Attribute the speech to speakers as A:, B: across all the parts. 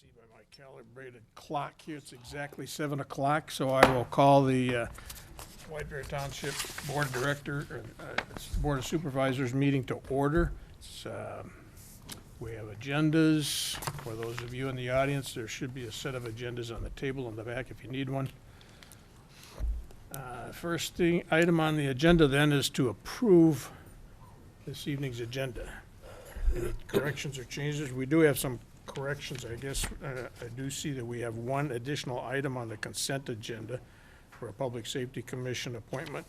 A: See by my calibrated clock here, it's exactly 7 o'clock, so I will call the White Bear Township Board of Board of Supervisors meeting to order. We have agendas. For those of you in the audience, there should be a set of agendas on the table in the back if you need one. First item on the agenda then is to approve this evening's agenda. Any corrections or changes? We do have some corrections, I guess. I do see that we have one additional item on the consent agenda for a Public Safety Commission appointment.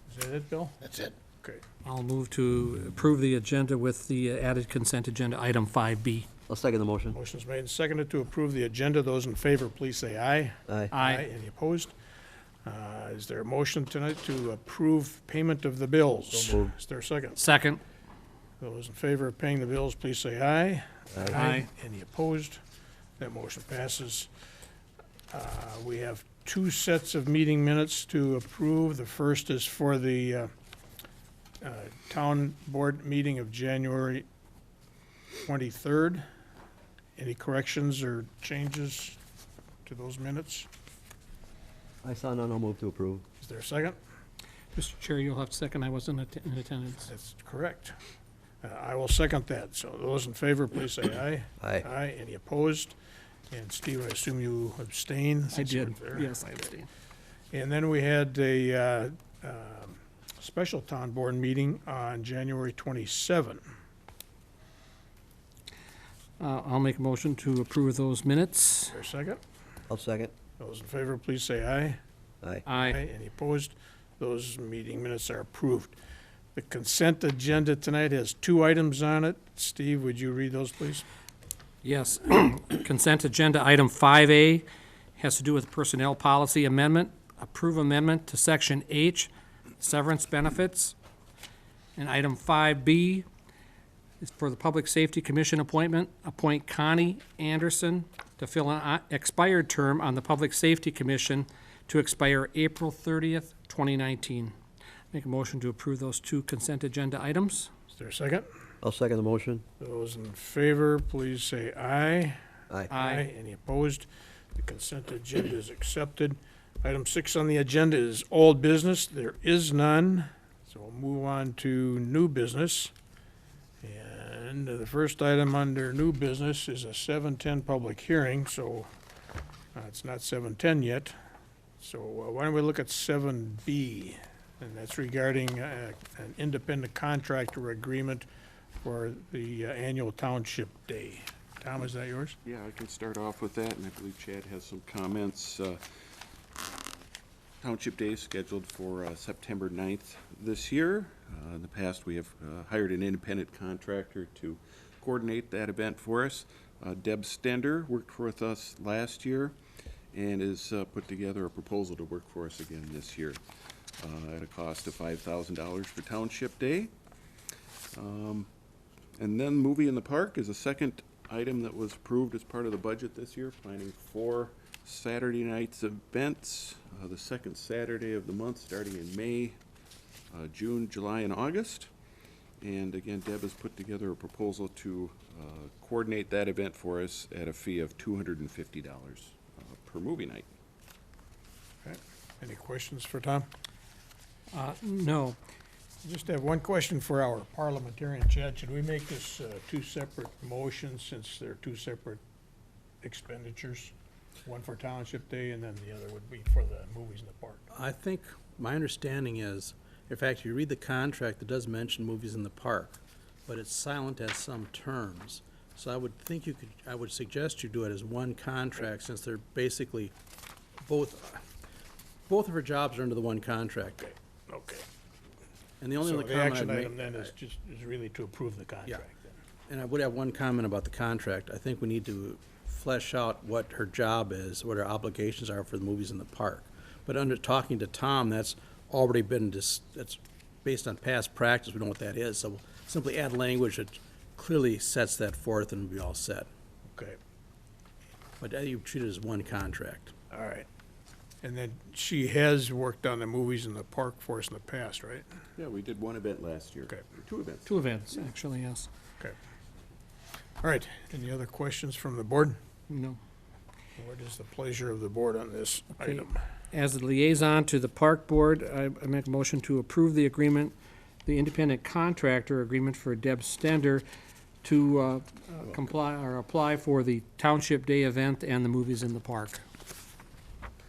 A: Is that it, Bill?
B: That's it.
A: Okay.
C: I'll move to approve the agenda with the added consent agenda, item 5B.
B: I'll second the motion.
A: Motion's made and seconded to approve the agenda. Those in favor, please say aye.
B: Aye.
C: Aye.
A: Any opposed? Is there a motion tonight to approve payment of the bills?
B: So moved.
A: Is there a second?
C: Second.
A: Those in favor of paying the bills, please say aye.
C: Aye.
A: Any opposed? That motion passes. We have two sets of meeting minutes to approve. The first is for the town board meeting of January 23rd. Any corrections or changes to those minutes?
B: I saw none. I'll move to approve.
A: Is there a second?
C: Mr. Chair, you'll have to second. I wasn't in attendance.
A: That's correct. I will second that. So those in favor, please say aye.
B: Aye.
A: Aye. Any opposed? And Steve, I assume you abstain?
C: I
A: since you
C: did.
A: weren't there?
C: Yes, I abstained.
A: And then we had a special town board meeting on January 27.
C: I'll make a motion to approve those minutes.
A: Is there a second?
B: I'll second.
A: Those in favor, please say aye.
B: Aye.
C: Aye.
A: Any opposed? Those meeting minutes are approved. The consent agenda tonight has two items on it. Steve, would you read those, please?
C: Yes. Consent agenda, item 5A, has to do with personnel policy amendment. Approve amendment to section H, severance benefits. And item 5B is for the Public Safety Commission appointment. Appoint Connie Anderson to fill an expired term on the Public Safety Commission to expire April 30th, 2019. Make a motion to approve those two consent agenda items.
A: Is there a second?
B: I'll second the motion.
A: Those in favor, please say aye.
B: Aye.
C: Aye.
A: Any opposed? The consent agenda is accepted. Item 6 on the agenda is old business. There is none, so we'll move on to new business. And the first item under new business is a 7:10 public hearing, so it's not 7:10 yet. So why don't we look at 7B? And that's regarding an independent contractor agreement for the annual Township Day. Tom, is that yours?
D: Yeah, I can start off with that, and I believe Chad has some comments. Township Day is scheduled for September 9th this year. In the past, we have hired an independent contractor to coordinate that event for us. Deb Stender worked with us last year and has put together a proposal to work for us again this year at a cost of $5,000 for Township Day. And then Movie in the Park is a second item that was approved as part of the budget this year, planning 4 Saturday nights events, the second Saturday of the month starting in May, June, July, and August. And again, Deb has put together a proposal to coordinate that event for us at a fee of $250 per movie night.
A: Okay. Any questions for Tom?
C: No.
A: I just have one question for our parliamentarian, Chad. Should we make this two separate motions since they're two separate expenditures? One for Township Day and then the other would be for the movies in the park.
E: I think, my understanding is, in fact, you read the contract, it does mention movies in the park, but it's silent as some terms. So I would think I would suggest you do it as one contract, since they're basically, both of her jobs are under the one contract.
A: Okay.
E: And the only
A: So
E: other
A: the
E: comment
A: action
E: I'd
A: item
E: make,
A: then is really to approve the contract then.
E: and I would have one comment about the contract, I think we need to flesh out what her job is, what her obligations are for the movies in the park. But under talking to Tom, that's already been, that's based on past practice, we know what that is, so we'll simply add language that clearly sets that forth and we'll be all set.
A: Okay,
E: But you treat it as one contract.
A: all right. And then she has worked on the movies in the park for us in the past, right?
D: Yeah, we did one event last year.
A: Okay.
D: Or 2 events.
C: 2 events, actually, yes.
A: Okay. All right, any other questions from the board?
C: No.
A: What is the pleasure of the board on this
C: Okay.
A: item?
C: As the liaison to the Park Board, I make a motion to approve the agreement, the independent contractor agreement for Deb Stender to comply or apply for the Township Day event and the movies in the park.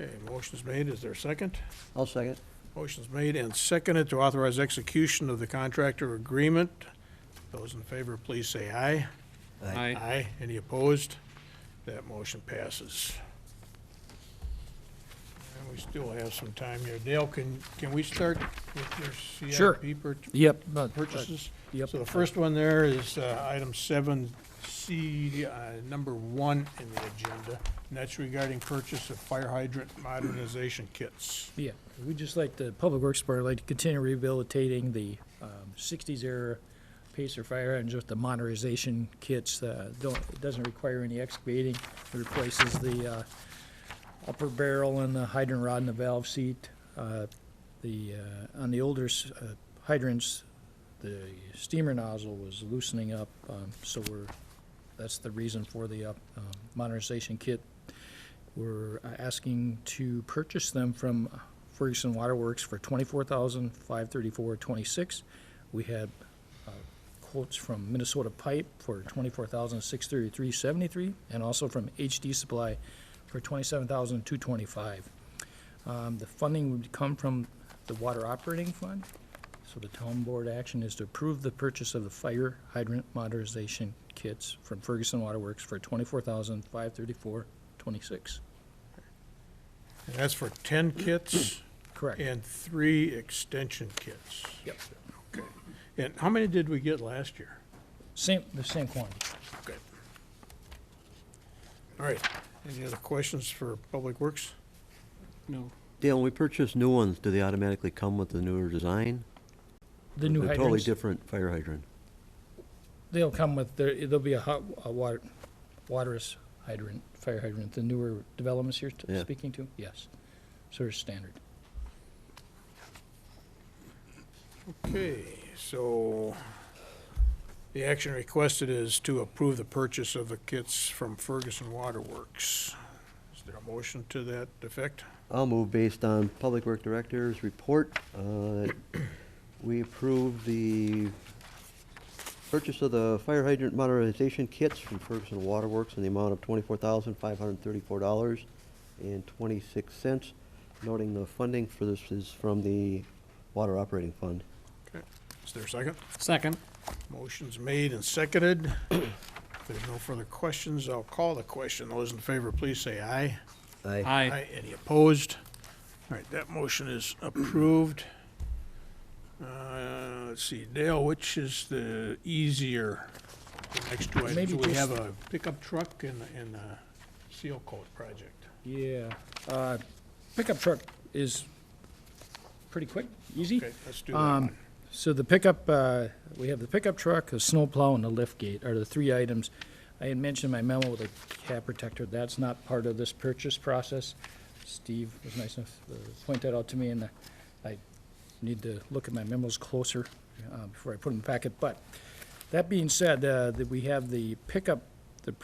A: Okay, motion's made. Is there a second?
B: I'll second.
A: Motion's made and seconded to authorize execution of the contractor agreement. Those in favor, please say aye.
C: Aye.
A: Aye. Any opposed? That motion passes. And we still have some time here. Dale, can we start with your
F: Sure.
A: CIP
F: Yep.
A: purchases?
F: Yep.
A: So the first one there is item 7C, number 1 in the agenda, and that's regarding purchase of fire hydrant modernization kits.
F: Yeah, we just like the Public Works Board, like to continue rehabilitating the 60s era Pacer fire hydrants with the modernization kits. It doesn't require any excavating. It replaces the upper barrel and the hydrant rod and the valve seat. On the older hydrants, the steamer nozzle was loosening up, so that's the reason for the modernization kit. We're asking to purchase them from Ferguson Waterworks for $24,534.26. We had quotes from Minnesota Pipe for $24,633.73, and also from HD Supply for $27,225. The funding would come from the Water Operating Fund. So the town board action is to approve the purchase of the fire hydrant modernization kits from Ferguson Waterworks for $24,534.26.
A: And that's for 10 kits
F: Correct.
A: and 3 extension kits.
F: Yep.
A: Okay. And how many did we get last year?
F: The same quantity.
A: Okay. All right. Any other questions for Public Works?
C: No.
B: Dale, when we purchase new ones, do they automatically come with the newer design?
F: The new
B: They're totally
F: hydrants,
B: different fire hydrant.
F: they'll come with, there'll be a waterless hydrant, fire hydrant, the newer developments you're
B: Yeah.
F: speaking to? Yes. So they're standard.
A: Okay, so the action requested is to approve the purchase of the kits from Ferguson Waterworks. Is there a motion to that effect?
B: I'll move based on Public Work Director's report. We approve the purchase of the fire hydrant modernization kits from Ferguson Waterworks in the amount of $24,534.26, noting the funding for this is from the Water Operating Fund.
A: Is there a second?
C: Second.
A: Motion's made and seconded. If there's no further questions, I'll call the question. Those in favor, please say aye.
C: Aye.
A: Any opposed? All right, that motion is approved. Let's see, Dale, which is the easier, the next two items?
F: Maybe
A: We
F: just-
A: have a pickup truck and a seal coat project.
F: Yeah. Pickup truck is pretty quick, easy.
A: Okay, let's do that one.
F: So the pickup, we have the pickup truck, a snowplow, and the lift gate are the 3 items. I had mentioned in my memo with a cab protector, that's not part of this purchase process. Steve was nice enough to point that out to me, and I need to look at my memos closer before I put them in the packet. But that being said, that we have the pickup, the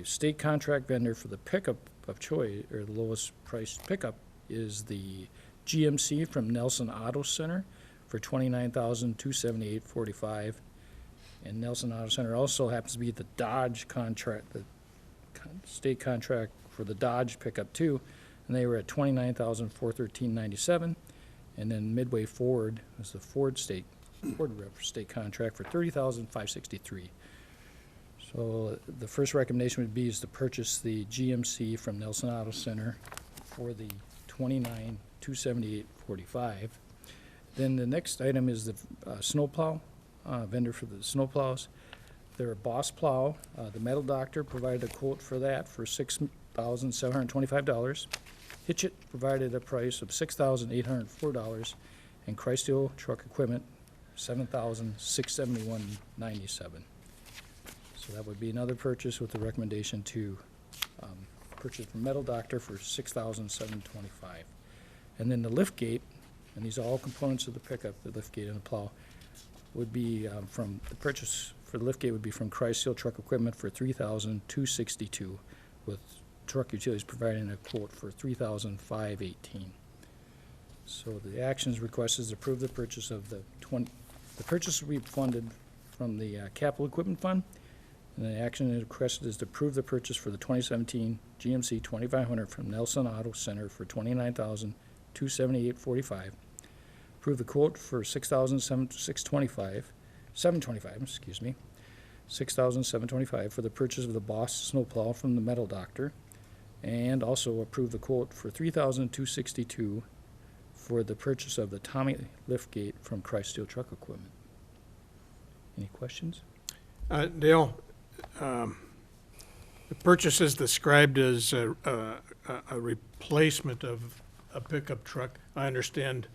F: state contract vendor for the pickup of choice, or the lowest priced pickup, is the GMC from Nelson Auto Center for $29,278.45. And Nelson Auto Center also happens to be the Dodge contract, the state contract for the Dodge pickup too, and they were at $29,413.97. And then Midway Ford was the Ford rep state contract for $30,563. So the first recommendation would be is to purchase the GMC from Nelson Auto Center for the $29,278.45. Then the next item is the snowplow, vendor for the snowplows. They're a Boss Plow. The Metal Doctor provided a quote for that for $6,725. Hitchit provided a price of $6,804, and Christeel Truck Equipment, $7,671.97. So that would be another purchase with the recommendation to purchase from Metal Doctor for $6,725. And then the lift gate, and these are all components of the pickup, the lift gate and the plow, would be from the purchase for the liftgate would be from Chrysler Truck Equipment for $3,262, with Truck Utilities providing a quote for $3,518. So the actions requested is approve the purchase of the purchase will be funded from the capital equipment fund. And the action requested is to approve the purchase for the 2017 GMC 2500 from Nelson Auto Center for $29,278.45. Approve the quote for $6,725 for the purchase of the Boss snowplow from the Metal Doctor. And also approve the quote for $3,262 for the purchase of the Tommy liftgate from Chrysler Truck Equipment. Any questions?
A: Dale, the purchase is described as a replacement of a pickup truck. I understand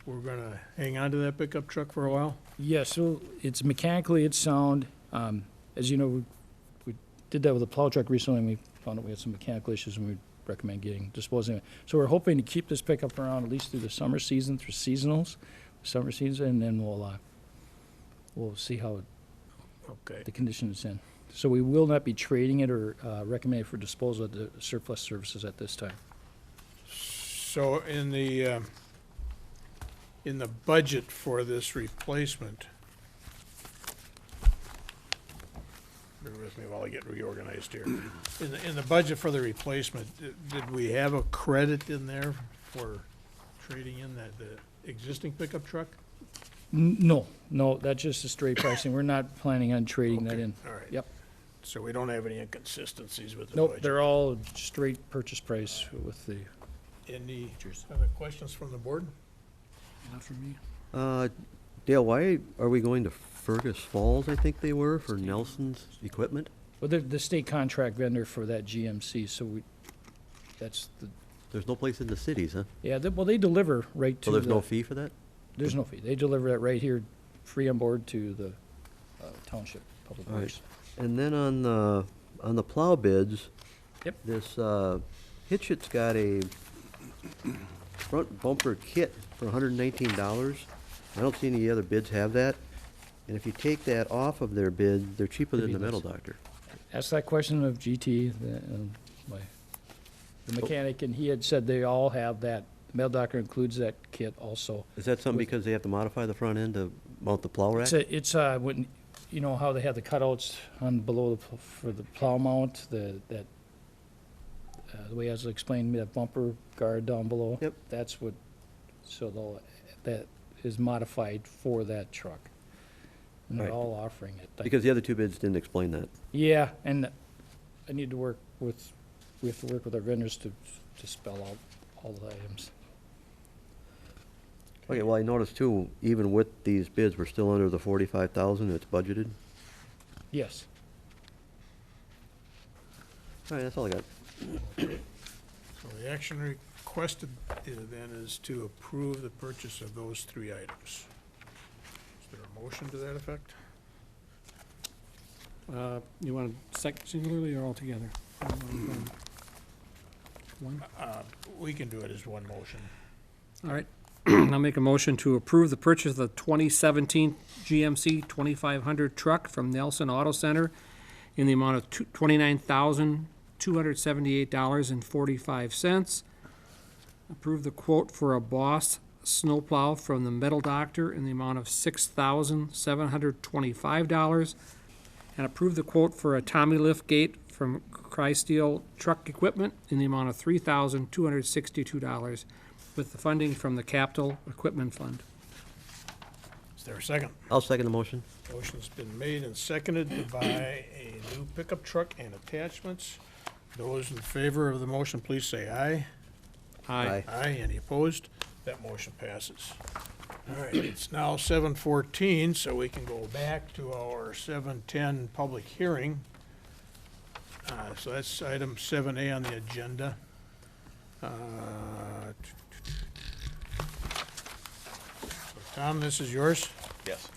A: we're gonna hang on to that pickup truck for a while?
F: Yeah, so it's mechanically, it's sound. As you know, we did that with a plow truck recently, and we found out we had some mechanical issues, and we recommend disposing of it. So we're hoping to keep this pickup around at least through the summer season, through seasonals, summer season, and then we'll see how
A: Okay.
F: the condition is in. So we will not be trading it or recommend it for disposal of the surplus services at this time.
A: So in the budget for this replacement, bear with me while I get reorganized here. In the budget for the replacement, did we have a credit in there for trading in the existing pickup truck?
F: No, that's just a straight pricing. We're not planning on trading that
A: Okay,
F: in.
A: all right.
F: Yep.
A: So we don't have any inconsistencies with the
F: Nope,
A: budget?
F: they're all straight purchase price with the,
A: Any other questions from the board?
C: Not for me.
B: Dale, why are we going to Fergus Falls, I think they were, for Nelson's equipment?
F: well, they're the state contract vendor for that GMC, so
B: There's no place in the cities, huh?
F: yeah, they deliver right to
B: So there's no
F: the,
B: fee for that?
F: there's no fee. They deliver that right here, free on board to the Township Public
B: All right.
F: Works.
B: And then on the plow bids.
F: Yep.
B: This Hitchett's got a front bumper kit for $119. I don't see any other bids have that. And if you take that off of their bid, they're cheaper than the
F: Maybe
B: Metal
F: less.
B: Doctor.
F: Asked that question of GT, the mechanic, and he had said they all have that. The Metal Doctor includes that kit also.
B: Is that something because they have to modify the front end to mount the plow rack?
F: When, you know how they have the cutouts on below for the plow mount, the way I was explaining, that bumper guard down below?
B: Yep.
F: That's what, that is modified for that truck. And they're
B: Right.
F: all offering it.
B: Because the other two bids didn't explain that.
F: Yeah, and I need to we have to work with our vendors to spell out all the items.
B: Okay, well, I noticed too, even with these bids, we're still under the 45,000 that's budgeted.
F: Yes.
B: All right, that's all I got.
A: So the action requested then is to approve the purchase of those three items. Is there a motion to that effect?
C: You want to singularly or altogether? One?
A: We can do it as one motion.
C: All right. I'll make a motion to approve the purchase of the 2017 GMC 2500 truck from Nelson Auto Center in the amount of $29,278.45. Approve the quote for a Boss snowplow from the Metal Doctor in the amount of $6,725. And approve the quote for a Tommy liftgate from Chrysler Truck Equipment in the amount of $3,262 with the funding from the Capital Equipment Fund.
A: Is there a second?
B: I'll second the motion.
A: Motion's been made and seconded to buy a new pickup truck and attachments. Those in favor of the motion, please say aye.
B: Aye.
A: Aye. Any opposed? That motion passes. All right, it's now 7:14, so we can go back to our 7:10 public hearing. So that's item 7A on the agenda. So Tom, this is yours.
D: Yes.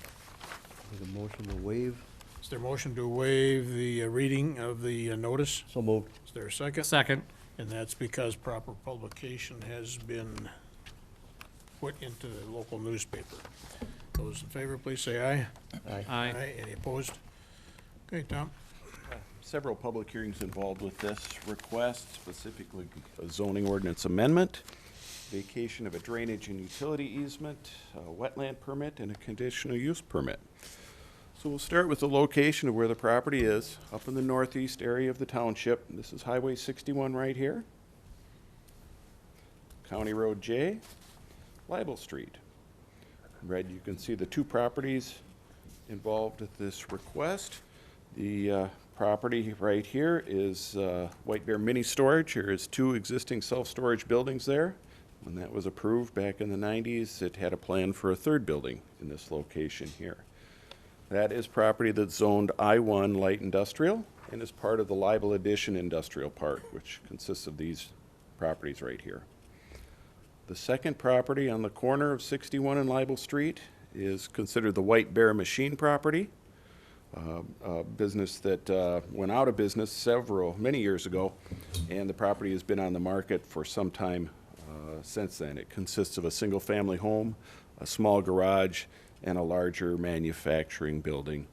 B: Make a motion to waive.
A: Is there a motion to waive the reading of the notice?
B: So moved.
A: Is there a second?
C: Second.
A: And that's because proper publication has been put into the local newspaper. Those in favor, please say aye.
B: Aye.
C: Aye.
A: Any opposed? Okay, Tom?
D: Several public hearings involved with this request, specifically a zoning ordinance amendment, vacation of a drainage and utility easement, a wetland permit, and a conditional use permit. So we'll start with the location of where the property is, up in the northeast area of the township. This is Highway 61 right here. County Road J, Libel Street. In red, you can see the two properties involved with this request. The property right here is White Bear Mini Storage. There is two existing self-storage buildings there. When that was approved back in the 90s, it had a plan for a third building in this location here. That is property that's zoned I-1 Light Industrial and is part of the Libel Addition Industrial Park, which consists of these properties right here. The second property on the corner of 61 and Libel Street is considered the White Bear Machine property, a business that went out of business many years ago, and the property has been on the market for some time since then. It consists of a single-family home, a small garage, and a larger manufacturing building.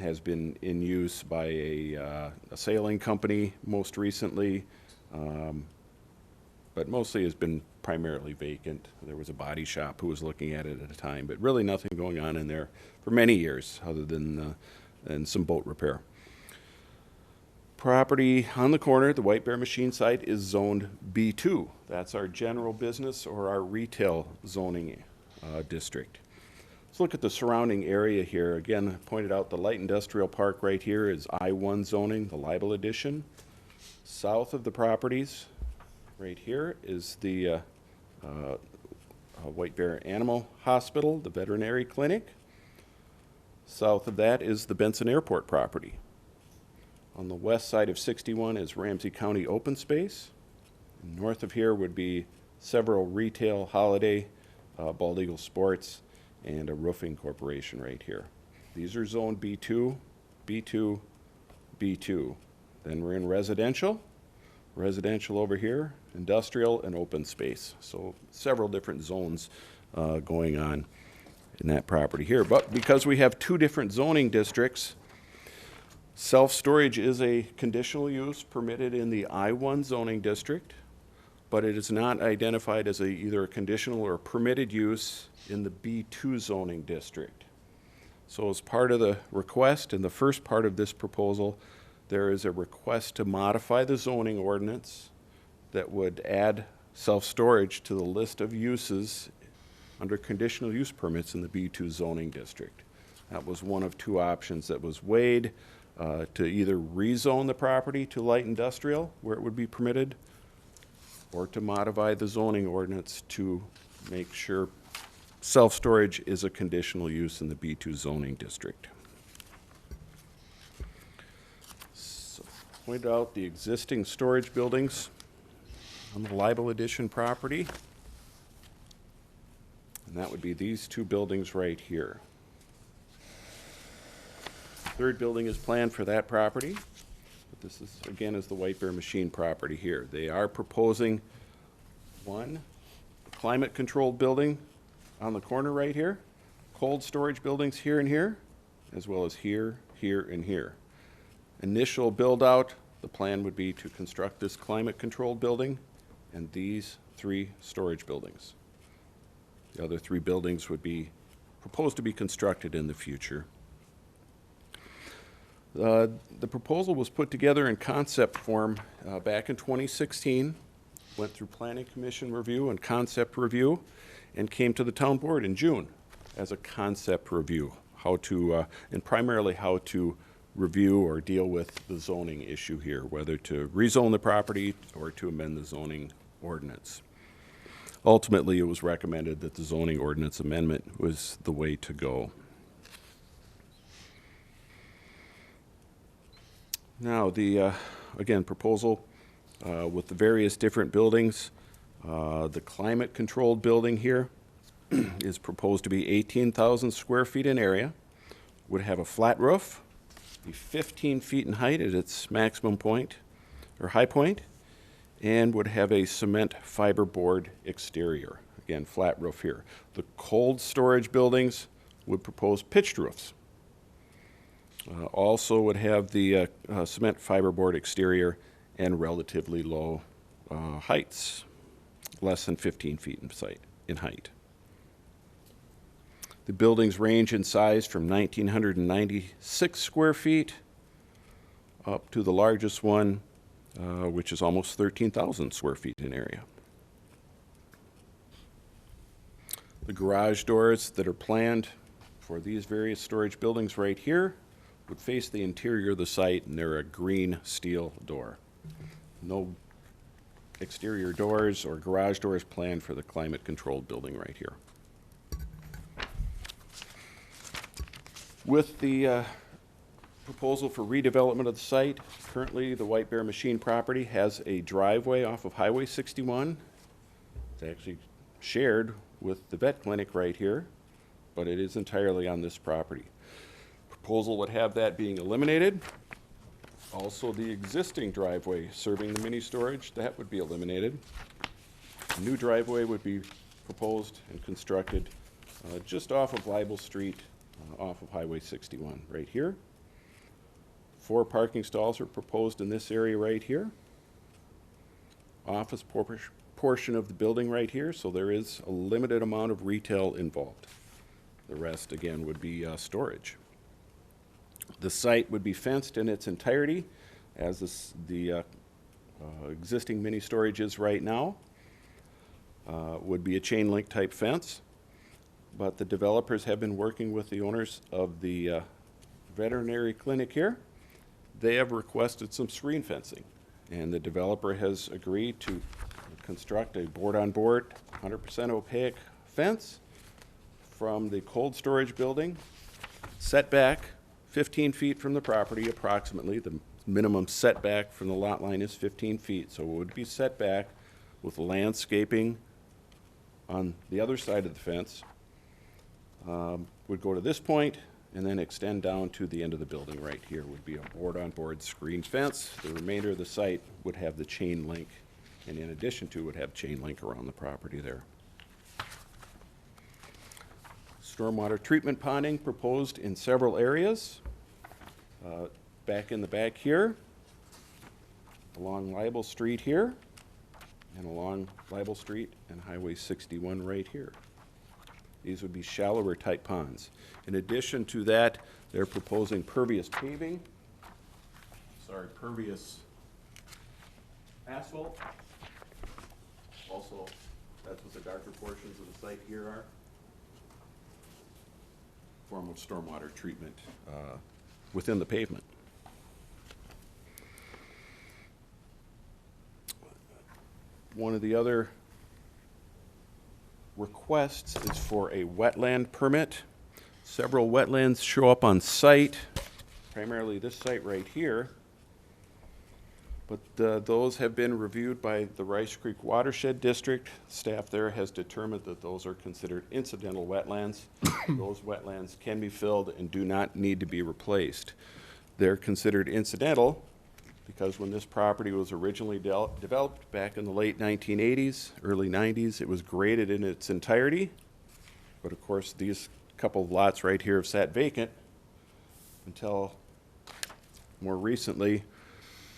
D: Has been in use by a sailing company most recently, but mostly has been primarily vacant. There was a body shop who was looking at it at a time, but really nothing going on in there for many years other than some boat repair. Property on the corner, the White Bear Machine site, is zoned B2. That's our general business or our retail zoning district. Let's look at the surrounding area here. Again, I pointed out the light industrial park right here is I-1 zoning, the Libel Addition. South of the properties, right here, is the White Bear Animal Hospital, the veterinary clinic. South of that is the Benson Airport property. On the west side of 61 is Ramsey County Open Space. North of here would be several retail, Holiday, Bald Eagle Sports, and a roofing corporation right here. These are zoned B2, B2, B2. Then we're in residential over here, industrial, and open space. So several different zones going on in that property here. But because we have two different zoning districts, self-storage is a conditional use permitted in the I-1 zoning district, but it is not identified as either a conditional or permitted use in the B2 zoning district. So as part of the request, in the first part of this proposal, there is a request to modify the zoning ordinance that would add self-storage to the list of uses under conditional use permits in the B2 zoning district. That was one of two options that was weighed, to either rezone the property to light industrial, where it would be permitted, or to modify the zoning ordinance to make sure self-storage is a conditional use in the B2 zoning district. So, point out the existing storage buildings on the Libel Addition property. And that would be these two buildings right here. Third building is planned for that property. But this is, again, is the White Bear Machine property here. They are proposing one climate-controlled building on the corner right here, cold storage buildings here and here, as well as here, here, and here. Initial build-out, the plan would be to construct this climate-controlled building and these three storage buildings. The other three buildings would be proposed to be constructed in the future. The proposal was put together in concept form back in 2016, went through Planning Commission review and concept review, and came to the town board in June as a concept review, and primarily how to review or deal with the zoning issue here, whether to rezone the property or to amend the zoning ordinance. Ultimately, it was recommended that the zoning ordinance amendment was the way to go. Now, the, again, proposal with the various different buildings. The climate-controlled building here is proposed to be 18,000 square feet in area, would have a flat roof, be 15 feet in height at its maximum point, or high point, and would have a cement fiberboard exterior. Again, flat roof here. The cold storage buildings would propose pitched roofs. Also would have the cement fiberboard exterior and relatively low heights, less than 15 feet in height. The buildings range in size from 1,996 square feet up to the largest one, which is almost 13,000 square feet in area. The garage doors that are planned for these various storage buildings right here would face the interior of the site, and they're a green steel door. No exterior doors or garage doors planned for the climate-controlled building right here. With the proposal for redevelopment of the site, currently the White Bear Machine property has a driveway off of Highway 61. It's actually shared with the vet clinic right here, but it is entirely on this property. Proposal would have that being eliminated. Also, the existing driveway serving the mini storage, that would be eliminated. A new driveway would be proposed and constructed just off of Libel Street, off of Highway 61, right here. 4 parking stalls are proposed in this area right here. Office portion of the building right here, so there is a limited amount of retail involved. The rest, again, would be storage. The site would be fenced in its entirety, as the existing mini storage is right now. Would be a chain link type fence, but the developers have been working with the owners of the veterinary clinic here. They have requested some screen fencing, and the developer has agreed to construct a board-on-board, 100% opaque fence from the cold storage building, setback 15 feet from the property approximately. The minimum setback from the lot line is 15 feet, so it would be set back with landscaping on the other side of the fence. Would go to this point and then extend down to the end of the building right here. Would be a board-on-board screen fence. The remainder of the site would have the chain link, and in addition to would have chain link around the property there. Stormwater treatment ponding proposed in several areas. Back in the back here, along Libel Street here, and along Libel Street and Highway 61 right here. These would be shallower type ponds. In addition to that, they're proposing pervious asphalt. Also, that's what the darker portions of the site here are. Form of stormwater treatment within the pavement. One of the other requests is for a wetland permit. Several wetlands show up on site, primarily this site right here. But those have been reviewed by the Rice Creek Watershed District. Staff there has determined that those are considered incidental wetlands. Those wetlands can be filled and do not need to be replaced. They're considered incidental because when this property was originally developed back in the late 1980s, early 90s, it was graded in its entirety. But of course, these couple of lots right here have sat vacant until more recently,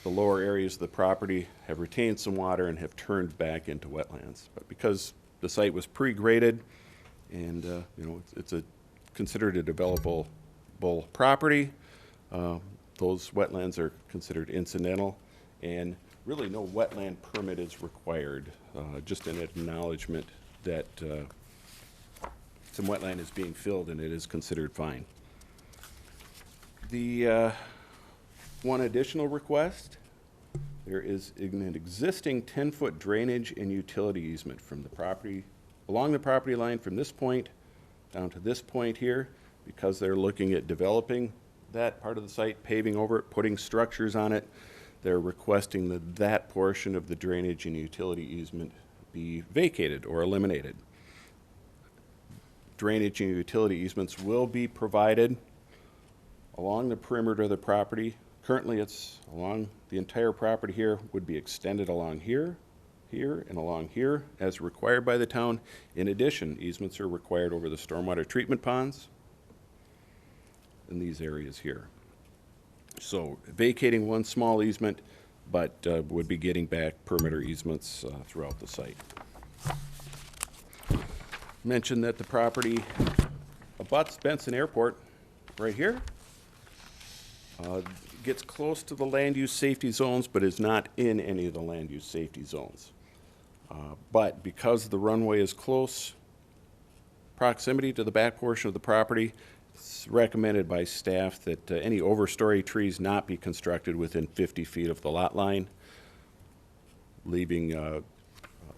D: the lower areas of the property have retained some water and have turned back into wetlands. But because the site was pre-graded and it's considered a developable property, those wetlands are considered incidental, and really no wetland permit is required, just an acknowledgement that some wetland is being filled and it is considered fine. The one additional request, there is an existing 10-foot drainage and utility easement from the property, along the property line from this point down to this point here. Because they're looking at developing that part of the site, paving over it, putting structures on it, they're requesting that that portion of the drainage and utility easement be vacated or eliminated. Drainage and utility easements will be provided along the perimeter of the property. Currently, it's along the entire property here, would be extended along here, here, and along here, as required by the town. In addition, easements are required over the stormwater treatment ponds in these areas here. So vacating one small easement, but would be getting back perimeter easements throughout the site. Mentioned that the property abuts Benson Airport right here. Gets close to the land use safety zones, but is not in any of the land use safety zones. But because the runway is close proximity to the back portion of the property, it's recommended by staff that any overstory trees not be constructed within 50 feet of the lot line, leaving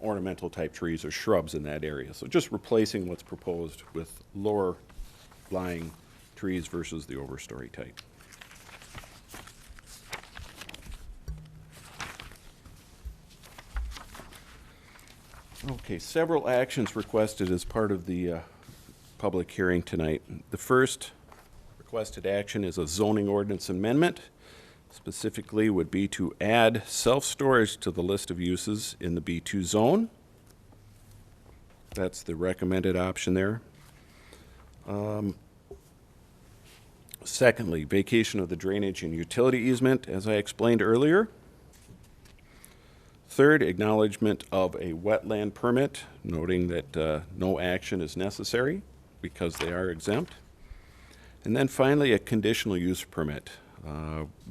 D: ornamental type trees or shrubs in that area. So just replacing what's proposed with lower lying trees versus the overstory type. Okay, several actions requested as part of the public hearing tonight. The first requested action is a zoning ordinance amendment. Specifically would be to add self-storage to the list of uses in the B2 zone. That's the recommended option there. Secondly, vacation of the drainage and utility easement, as I explained earlier. Third, acknowledgement of a wetland permit, noting that no action is necessary because they are exempt. And then finally, a conditional use permit.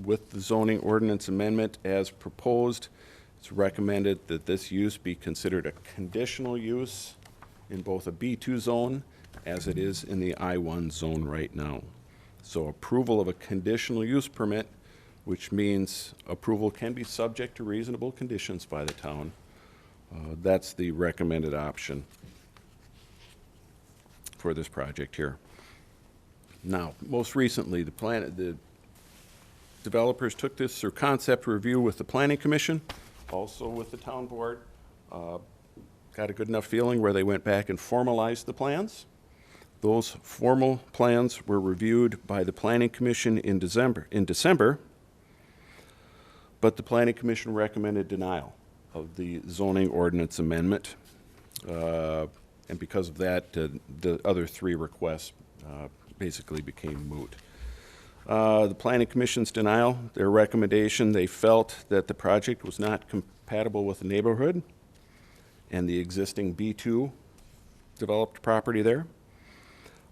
D: With the zoning ordinance amendment as proposed, it's recommended that this use be considered a conditional use in both a B2 zone as it is in the I1 zone right now. So approval of a conditional use permit, which means approval can be subject to reasonable conditions by the town. That's the recommended option for this project here. Now, most recently, the developers took this through concept review with the Planning Commission, also with the town board. Got a good enough feeling where they went back and formalized the plans. Those formal plans were reviewed by the Planning Commission in December, but the Planning Commission recommended denial of the zoning ordinance amendment. And because of that, the other three requests basically became moot. The Planning Commission's denial, their recommendation, they felt that the project was not compatible with the neighborhood and the existing B2 developed property there.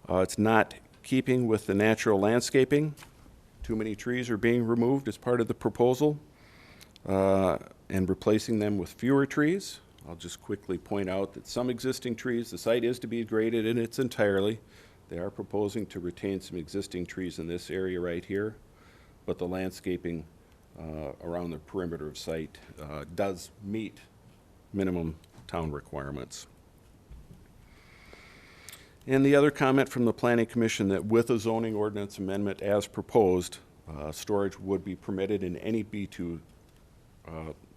D: It's not keeping with the natural landscaping. Too many trees are being removed as part of the proposal and replacing them with fewer trees. I'll just quickly point out that some existing trees, the site is to be graded in its entirety. They are proposing to retain some existing trees in this area right here, but the landscaping around the perimeter of site does meet minimum town requirements. And the other comment from the Planning Commission that with a zoning ordinance amendment as proposed, storage would be permitted in any B2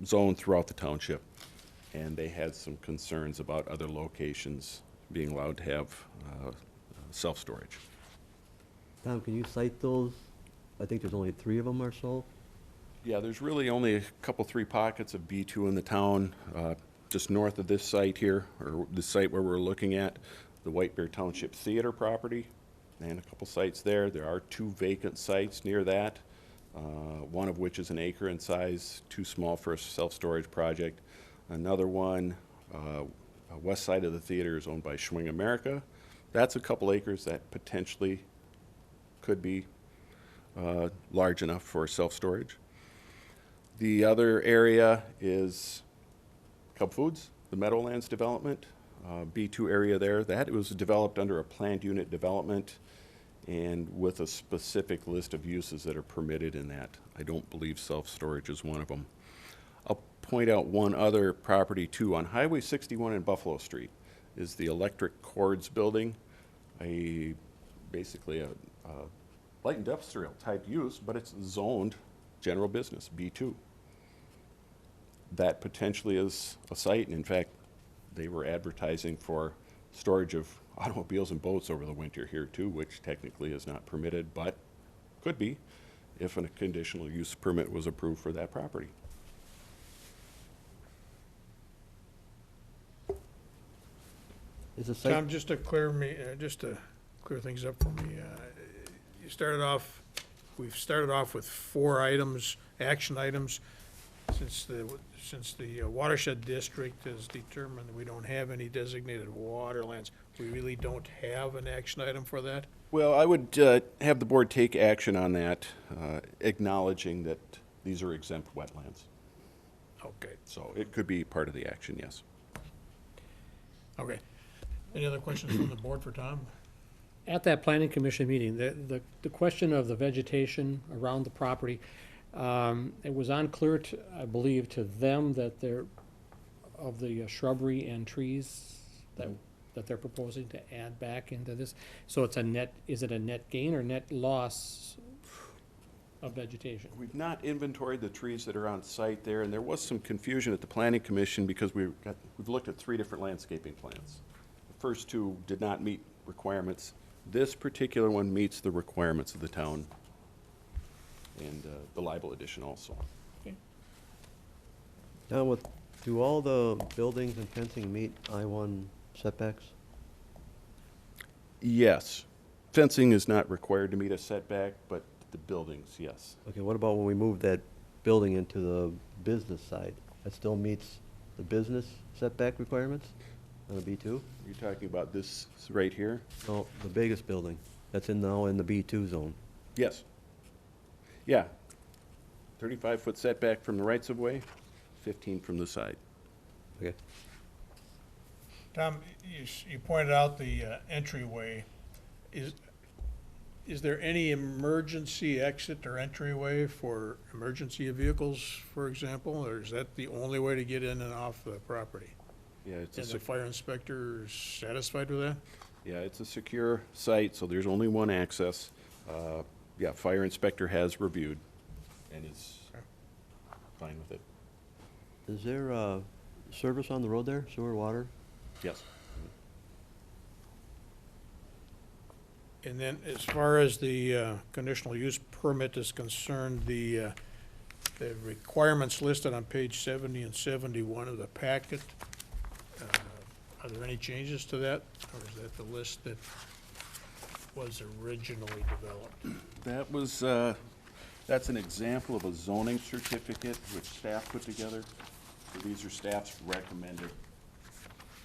D: zone throughout the township. And they had some concerns about other locations being allowed to have self-storage.
B: Tom, can you cite those? I think there's only 3 of them or so.
D: Yeah, there's really only a couple, 3 pockets of B2 in the town, just north of this site here, or the site where we're looking at, the White Bear Township Theater property, and a couple sites there. There are 2 vacant sites near that, one of which is an acre in size, too small for a self-storage project. Another one, west side of the theater, is owned by Schwing America. That's a couple acres that potentially could be large enough for self-storage. The other area is Cub Foods, the Meadowlands development, B2 area there. That was developed under a planned unit development and with a specific list of uses that are permitted in that. I don't believe self-storage is one of them. I'll point out one other property too. On Highway 61 in Buffalo Street is the Electric Cords building, basically a light industrial type use, but it's zoned general business, B2. That potentially is a site, and in fact, they were advertising for storage of automobiles and boats over the winter here too, which technically is not permitted, but could be if a conditional use permit was approved for that property.
B: Is the site,
A: Tom, just to clear things up for me, you started off we've started off with 4 items, action items. Since the watershed district has determined that we don't have any designated waterlands, we really don't have an action item for that?
D: Well, I would have the board take action on that, acknowledging that these are exempt wetlands.
A: Okay,
D: So it could be part of the action, yes.
A: okay. Any other questions from the board for Tom?
C: At that planning commission meeting, the question of the vegetation around the property, it was unclear to, I believe, to them that of the shrubbery and trees that they're proposing to add back into this. So it's is it a net gain or net loss of vegetation?
D: We've not inventoried the trees that are on site there, and there was some confusion at the planning commission because we've looked at 3 different landscaping plans. The first 2 did not meet requirements. This particular one meets the requirements of the town and the Libel edition also.
B: Now, do all the buildings and fencing meet I-1 setbacks?
D: Yes. Fencing is not required to meet a setback, but the buildings, yes.
B: Okay, what about when we move that building into the business side? That still meets the business setback requirements on a B2?
D: You're talking about this right here?
B: No, the biggest building, that's now in the B2 zone.
D: Yes. Yeah. 35-foot setback from the rights-of-way, 15 from the side.
B: Okay.
A: Tom, you pointed out the entryway. Is there any emergency exit or entryway for emergency vehicles, for example? Or is that the only way to get in and off the property?
D: Yeah, it's
A: And the fire inspector is satisfied with that?
D: yeah, it's a secure site, so there's only one access. Yeah, fire inspector has reviewed and is fine with it.
B: Is there service on the road there, sewer, water?
D: Yes.
A: And then as far as the conditional use permit is concerned, the requirements listed on page 70 and 71 of the packet, are there any changes to that? Or is that the list that was originally developed?
D: That was, that's an example of a zoning certificate which staff put together. So these are staff's recommended,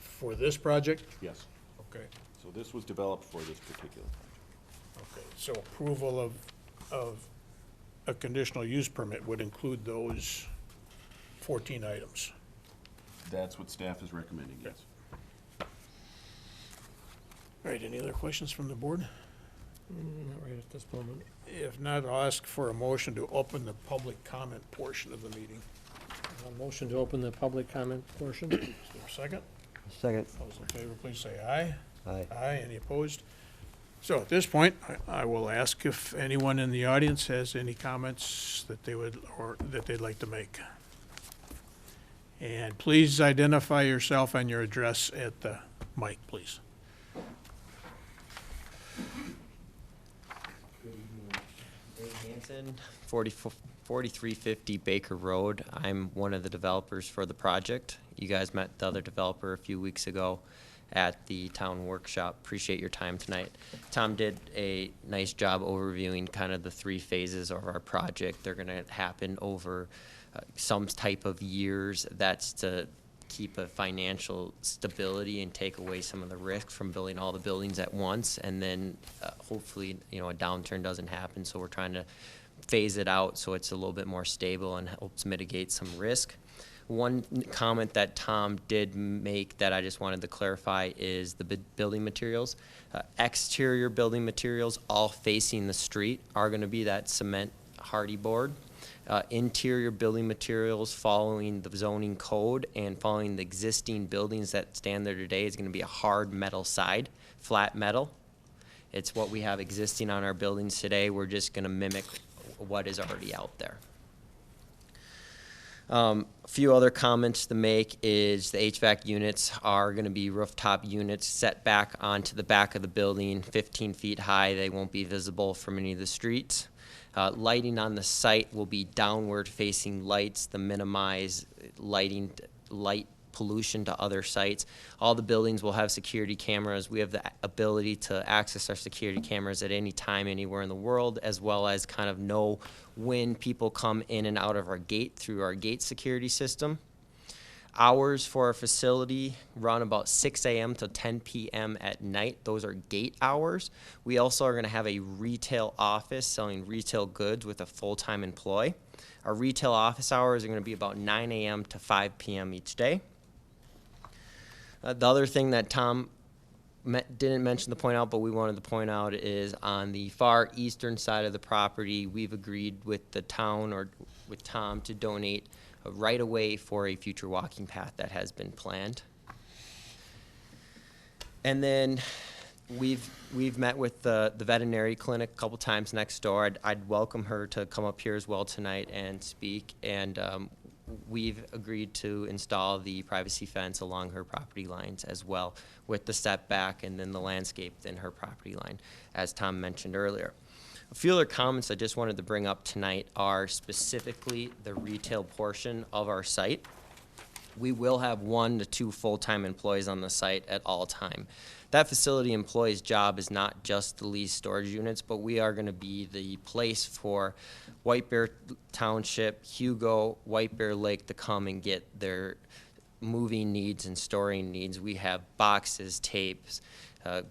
A: For this project?
D: yes.
A: Okay,
D: So this was developed for this particular project.
A: okay. So approval of a conditional use permit would include those 14 items.
D: That's what staff is recommending, yes.
A: All right, any other questions from the board?
C: Not right at this moment.
A: If not, I'll ask for a motion to open the public comment portion of the meeting.
C: A motion to open the public comment portion.
A: Is there a second?
B: Second.
A: Those in favor, please say aye.
B: Aye.
A: Aye, any opposed? So at this point, I will ask if anyone in the audience has any comments that they would, or that they'd like to make. And please identify yourself and your address at the mic, please.
G: Dave Hanson, 4350 Baker Road. I'm one of the developers for the project. You guys met the other developer a few weeks ago at the town workshop. Appreciate your time tonight. Tom did a nice job overviewing kind of the 3 phases of our project. They're going to happen over some type of years. That's to keep a financial stability and take away some of the risk from building all the buildings at once, and then hopefully, you know, a downturn doesn't happen. So we're trying to phase it out so it's a little bit more stable and helps mitigate some risk. One comment that Tom did make that I just wanted to clarify is the building materials. Exterior building materials, all facing the street, are going to be that cement hardy board. Interior building materials, following the zoning code and following the existing buildings that stand there today, is going to be a hard metal side, flat metal. It's what we have existing on our buildings today. We're just going to mimic what is already out there. A few other comments to make is the HVAC units are going to be rooftop units set back onto the back of the building, 15 feet high. They won't be visible from any of the streets. Lighting on the site will be downward facing lights to minimize light pollution to other sites. All the buildings will have security cameras. We have the ability to access our security cameras at any time, anywhere in the world, as well as kind of know when people come in and out of our gate through our gate security system. Hours for our facility run about 6 a.m. to 10 p.m. at night. Those are gate hours. We also are going to have a retail office selling retail goods with a full-time employee. Our retail office hours are going to be about 9 a.m. to 5 p.m. each day. The other thing that Tom didn't mention to point out, but we wanted to point out, is on the far eastern side of the property, we've agreed with the town or with Tom to donate a right-of-way for a future walking path that has been planned. And then we've met with the veterinary clinic a couple times next door. I'd welcome her to come up here as well tonight and speak. And we've agreed to install the privacy fence along her property lines as well, with the setback and then the landscape in her property line, as Tom mentioned earlier. A few other comments I just wanted to bring up tonight are specifically the retail portion of our site. We will have 1 to 2 full-time employees on the site at all time. That facility employee's job is not just the leased storage units, but we are going to be the place for White Bear Township, Hugo, White Bear Lake to come and get their moving needs and storing needs. We have boxes, tapes,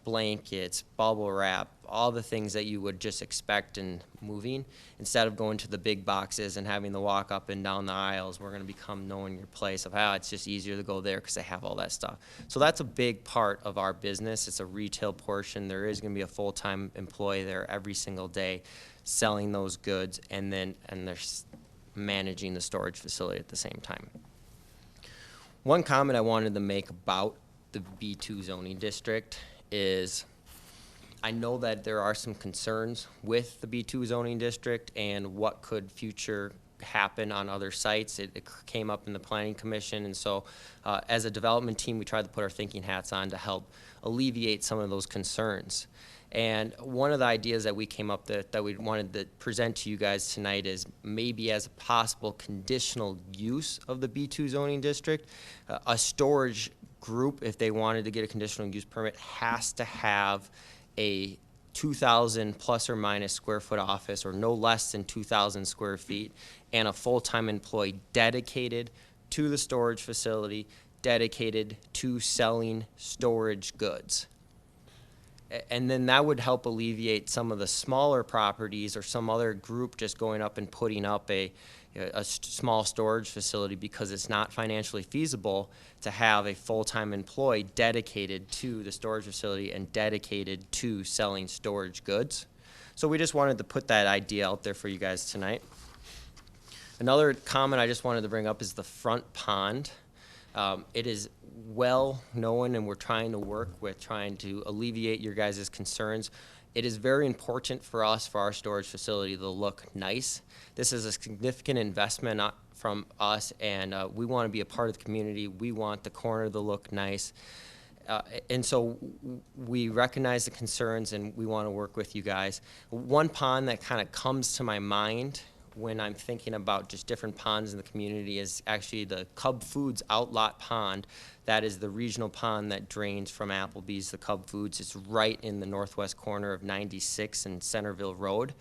G: blankets, bubble wrap, all the things that you would just expect in moving. Instead of going to the big boxes and having to walk up and down the aisles, we're going to become knowing your place of how it's just easier to go there because they have all that stuff. So that's a big part of our business. It's a retail portion. There is going to be a full-time employee there every single day selling those goods, and they're managing the storage facility at the same time. One comment I wanted to make about the B2 zoning district is I know that there are some concerns with the B2 zoning district and what could future happen on other sites. It came up in the planning commission, and so as a development team, we tried to put our thinking hats on to help alleviate some of those concerns. And one of the ideas that we came up that we wanted to present to you guys tonight is maybe as a possible conditional use of the B2 zoning district, a storage group, if they wanted to get a conditional use permit, has to have a 2,000 plus or minus square foot office, or no less than 2,000 square feet, and a full-time employee dedicated to the storage facility, dedicated to selling storage goods. And then that would help alleviate some of the smaller properties or some other group just going up and putting up a small storage facility because it's not financially feasible to have a full-time employee dedicated to the storage facility and dedicated to selling storage goods. So we just wanted to put that idea out there for you guys tonight. Another comment I just wanted to bring up is the front pond. It is well known, and we're trying to work with trying to alleviate your guys' concerns. It is very important for us, for our storage facility, to look nice. This is a significant investment from us, and we want to be a part of the community. We want the corner to look nice. And so we recognize the concerns, and we want to work with you guys. One pond that kind of comes to my mind when I'm thinking about just different ponds in the community is actually the Cub Foods Outlot Pond. That is the regional pond that drains from Applebee's to Cub Foods. It's right in the northwest corner of 96 and Centerville Road.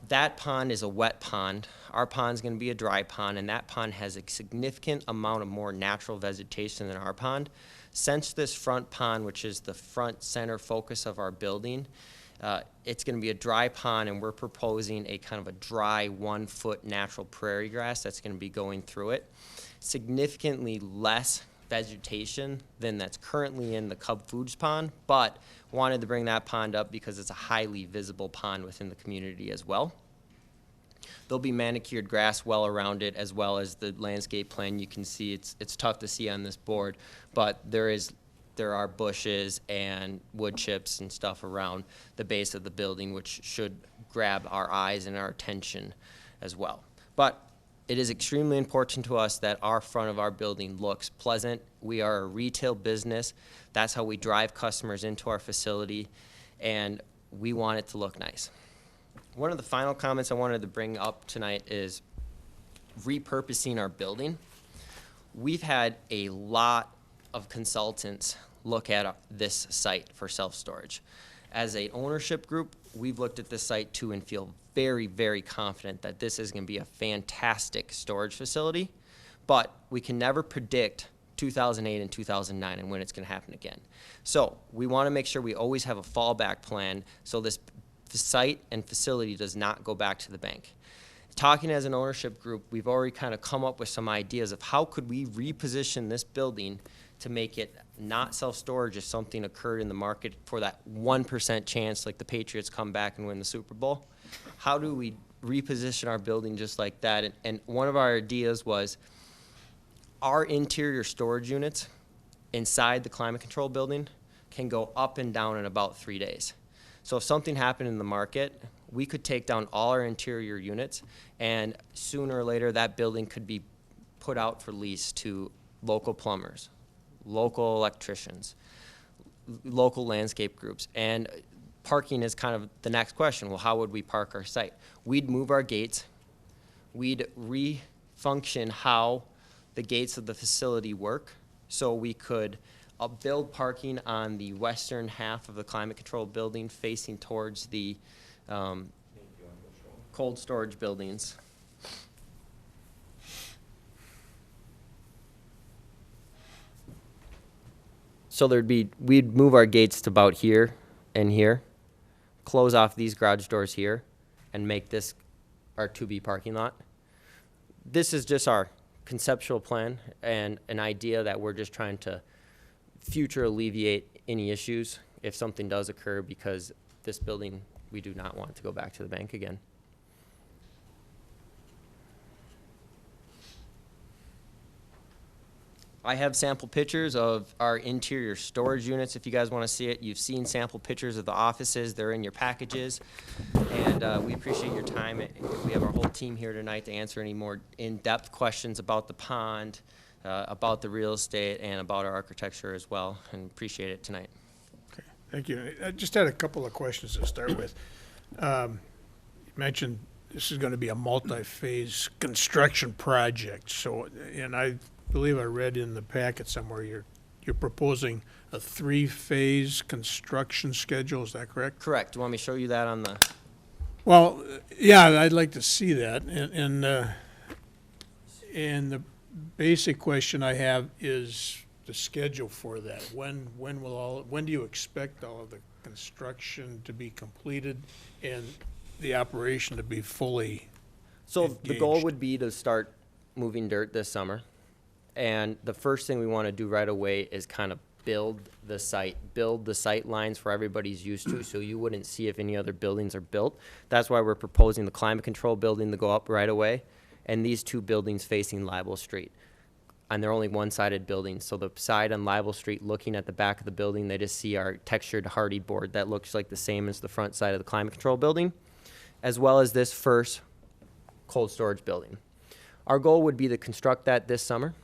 G: That pond is a wet pond. Our pond's going to be a dry pond, and that pond has a significant amount of more natural vegetation than our pond. Since this front pond, which is the front center focus of our building, it's going to be a dry pond, and we're proposing a kind of a dry 1-foot natural prairie grass that's going to be going through it. Significantly less vegetation than that's currently in the Cub Foods pond, but wanted to bring that pond up because it's a highly visible pond within the community as well. There'll be manicured grass well around it, as well as the landscape plan. You can see it's tough to see on this board, but there are bushes and wood chips and stuff around the base of the building, which should grab our eyes and our attention as well. But it is extremely important to us that our front of our building looks pleasant. We are a retail business. That's how we drive customers into our facility, and we want it to look nice. One of the final comments I wanted to bring up tonight is repurposing our building. we've had a lot of consultants look at this site for self-storage. As a ownership group, we've looked at this site too and feel very, very confident that this is going to be a fantastic storage facility, but we can never predict 2008 and 2009 and when it's going to happen again. So we want to make sure we always have a fallback plan so this site and facility does not go back to the bank. Talking as an ownership group, we've already kind of come up with some ideas of how could we reposition this building to make it not self-storage if something occurred in the market for that 1% chance, like the Patriots come back and win the Super Bowl. How do we reposition our building just like that? And one of our ideas was our interior storage units inside the climate control building can go up and down in about 3 days. So if something happened in the market, we could take down all our interior units, and sooner or later that building could be put out for lease to local plumbers, local electricians, local landscape groups. And parking is kind of the next question. Well, how would we park our site? We'd move our gates. We'd refunction how the gates of the facility work, so we could build parking on the western half of the climate control building facing towards the cold storage buildings. So we'd move our gates to about here and here, close off these garage doors here, and make this our 2B parking lot. This is just our conceptual plan and an idea that we're just trying to future alleviate any issues if something does occur, because this building, we do not want to go back to the bank again. I have sample pictures of our interior storage units if you guys want to see it. You've seen sample pictures of the offices. They're in your packages. And we appreciate your time. We have our whole team here tonight to answer any more in-depth questions about the pond, about the real estate, and about our architecture as well. And appreciate it tonight.
A: Okay, thank you. I just had a couple of questions to start with. You mentioned this is going to be a multi-phase construction project. So, and I believe I read in the packet somewhere you're proposing a 3-phase construction schedule. Is that correct?
G: Correct. Do you want me to show you that on the?
A: Well, yeah, I'd like to see that. And the basic question I have is the schedule for that. When do you expect all of the construction to be completed and the operation to be fully
G: So the goal
A: engaged?
G: would be to start moving dirt this summer. And the first thing we want to do right away is kind of build the sight lines for everybody's used to, so you wouldn't see if any other buildings are built. That's why we're proposing the climate control building to go up right away, and these 2 buildings facing Libel Street. And they're only one-sided buildings, so the side on Libel Street looking at the back of the building, they just see our textured hardy board that looks like the same as the front side of the climate control building, as well as this first cold storage building. Our goal would be to construct that this summer.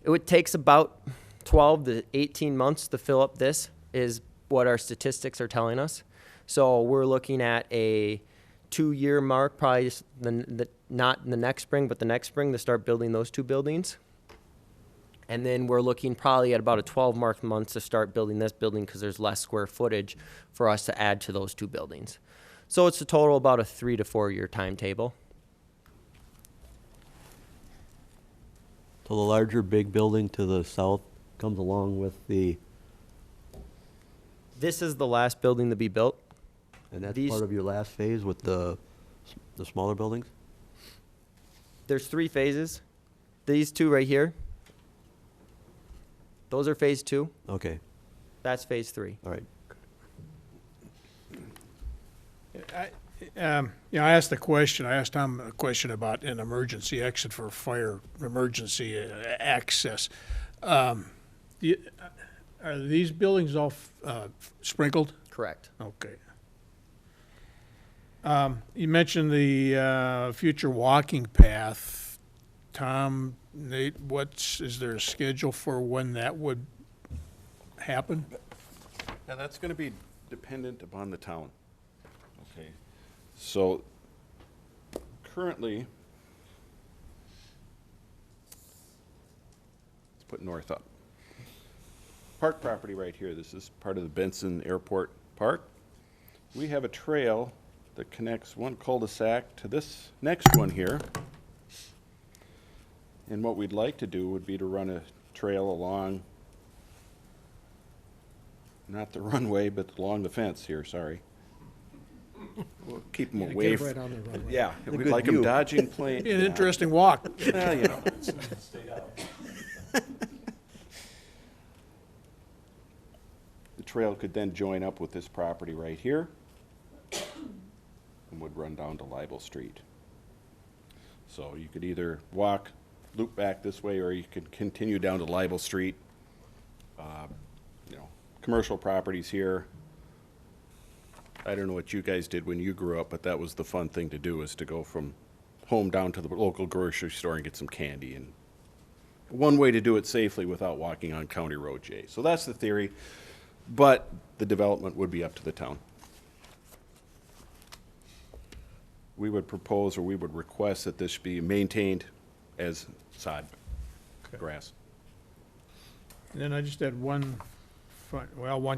G: It takes about 12 to 18 months to fill up this, is what our statistics are telling us. So we're looking at a 2-year mark, probably not in the next spring, but the next spring to start building those 2 buildings. And then we're looking probably at about a 12 months to start building this building, because there's less square footage for us to add to those 2 buildings. So it's a total about a 3 to 4 year timetable.
B: So the larger big building to the south comes along with the,
G: This is the last building to be built.
B: and that's
G: These-
B: part of your last phase with the smaller buildings?
G: There's 3 phases. These 2 right here, those are phase 2.
B: Okay,
G: That's phase 3.
B: all right.
A: I asked the question, I asked Tom a question about an emergency exit for fire, emergency access. Are these buildings all sprinkled?
G: Correct.
A: Okay. You mentioned the future walking path. Tom, Nate, is there a schedule for when that would happen?
D: Yeah, that's going to be dependent upon the town. Okay. So currently, put north up. Park property right here, this is part of the Benson Airport Park. We have a trail that connects one cul-de-sac to this next one here. And what we'd like to do would be to run a trail along, not the runway, but along the fence here, sorry. We'll keep them away.
C: Right on the runway.
D: Yeah,
B: A
D: we'd
B: good
D: like them
B: view.
D: dodging plane.
A: Be an interesting walk.
D: Well, you know. The trail could then join up with this property right here and would run down to Libel Street. So you could either walk, loop back this way, or you could continue down to Libel Street. You know, commercial properties here. I don't know what you guys did when you grew up, but that was the fun thing to do, is to go from home down to the local grocery store and get some candy. And one way to do it safely without walking on County Road J. So that's the theory, but the development would be up to the town. We would propose, or we would request, that this be maintained as sod grass.
A: And then I just had one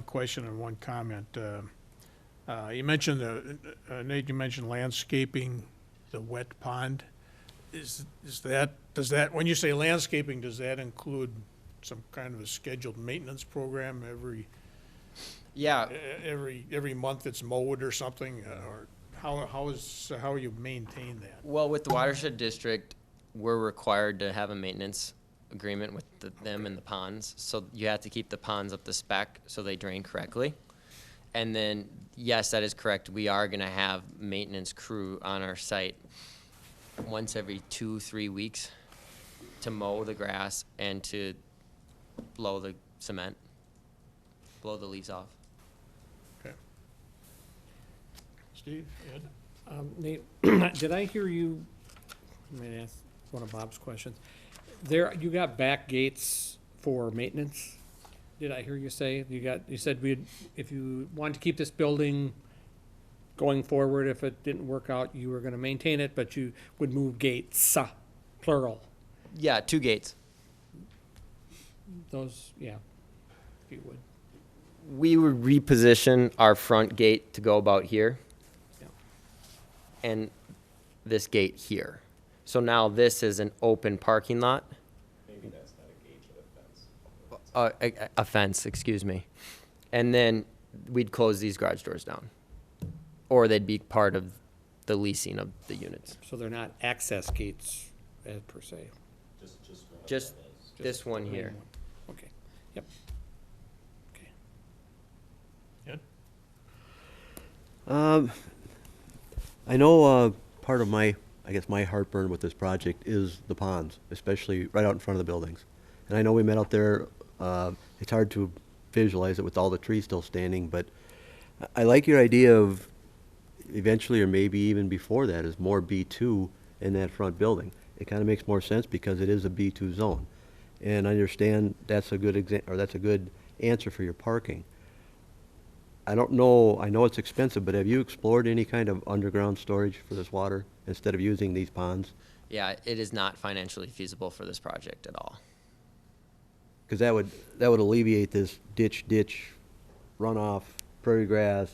A: question and one comment. You mentioned, Nate, you mentioned landscaping, the wet pond. Does that, when you say landscaping, does that include some kind of a scheduled maintenance program
G: Yeah,
A: every month it's mowed or something? Or how you maintain that?
G: well, with the watershed district, we're required to have a maintenance agreement with them and the ponds. So you have to keep the ponds up to spec so they drain correctly. And then, yes, that is correct. We are going to have maintenance crew on our site once every 2-3 weeks to mow the grass and to blow the cement, blow the leaves off.
A: Okay. Steve, Ed?
C: Nate, did I hear you, I mean, that's one of Bob's questions. There, you got back gates for maintenance? Did I hear you say? You said if you wanted to keep this building going forward, if it didn't work out, you were gonna maintain it, but you would move gates, plural.
G: Yeah, 2 gates.
C: Those, yeah, if you would.
G: We would reposition our front gate to go about here.
C: Yeah.
G: And this gate here. So now this is an open parking lot. Maybe that's not a gate, but a fence. A fence, excuse me. And then we'd close these garage doors down. Or they'd be part of the leasing of the units.
C: So they're not access gates, per se.
G: Just this one here.
C: Okay, yep. Okay.
A: Ed?
B: I know part of my heartburn with this project is the ponds, especially right out in front of the buildings. And I know we met out there, it's hard to visualize it with all the trees still standing, but I like your idea of eventually, or maybe even before that, is more B2 in that front building. It kind of makes more sense because it is a B2 zone. And I understand that's a good answer for your parking. I don't know, I know it's expensive, but have you explored any kind of underground storage for this water instead of using these ponds?
G: Yeah, it is not financially feasible for this project at all.
B: Because that would alleviate this ditch runoff, prairie grass.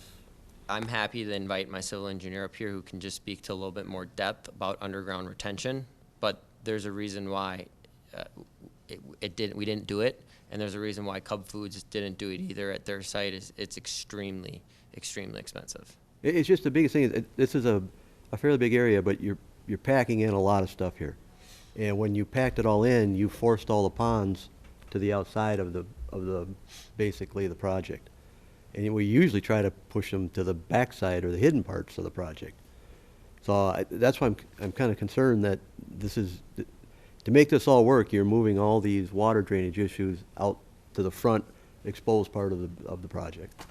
G: I'm happy to invite my civil engineer up here who can just speak to a little bit more depth about underground retention, but there's a reason why we didn't do it, and there's a reason why Cub Foods didn't do it either at their site. It's extremely, extremely expensive.
B: It's just the biggest thing is this is a fairly big area, but you're packing in a lot of stuff here. And when you packed it all in, you forced all the ponds to the outside of the basically the project. And we usually try to push them to the backside or the hidden parts of the project. So that's why I'm kind of concerned that to make this all work, you're moving all these water drainage issues out to the front exposed part of the project.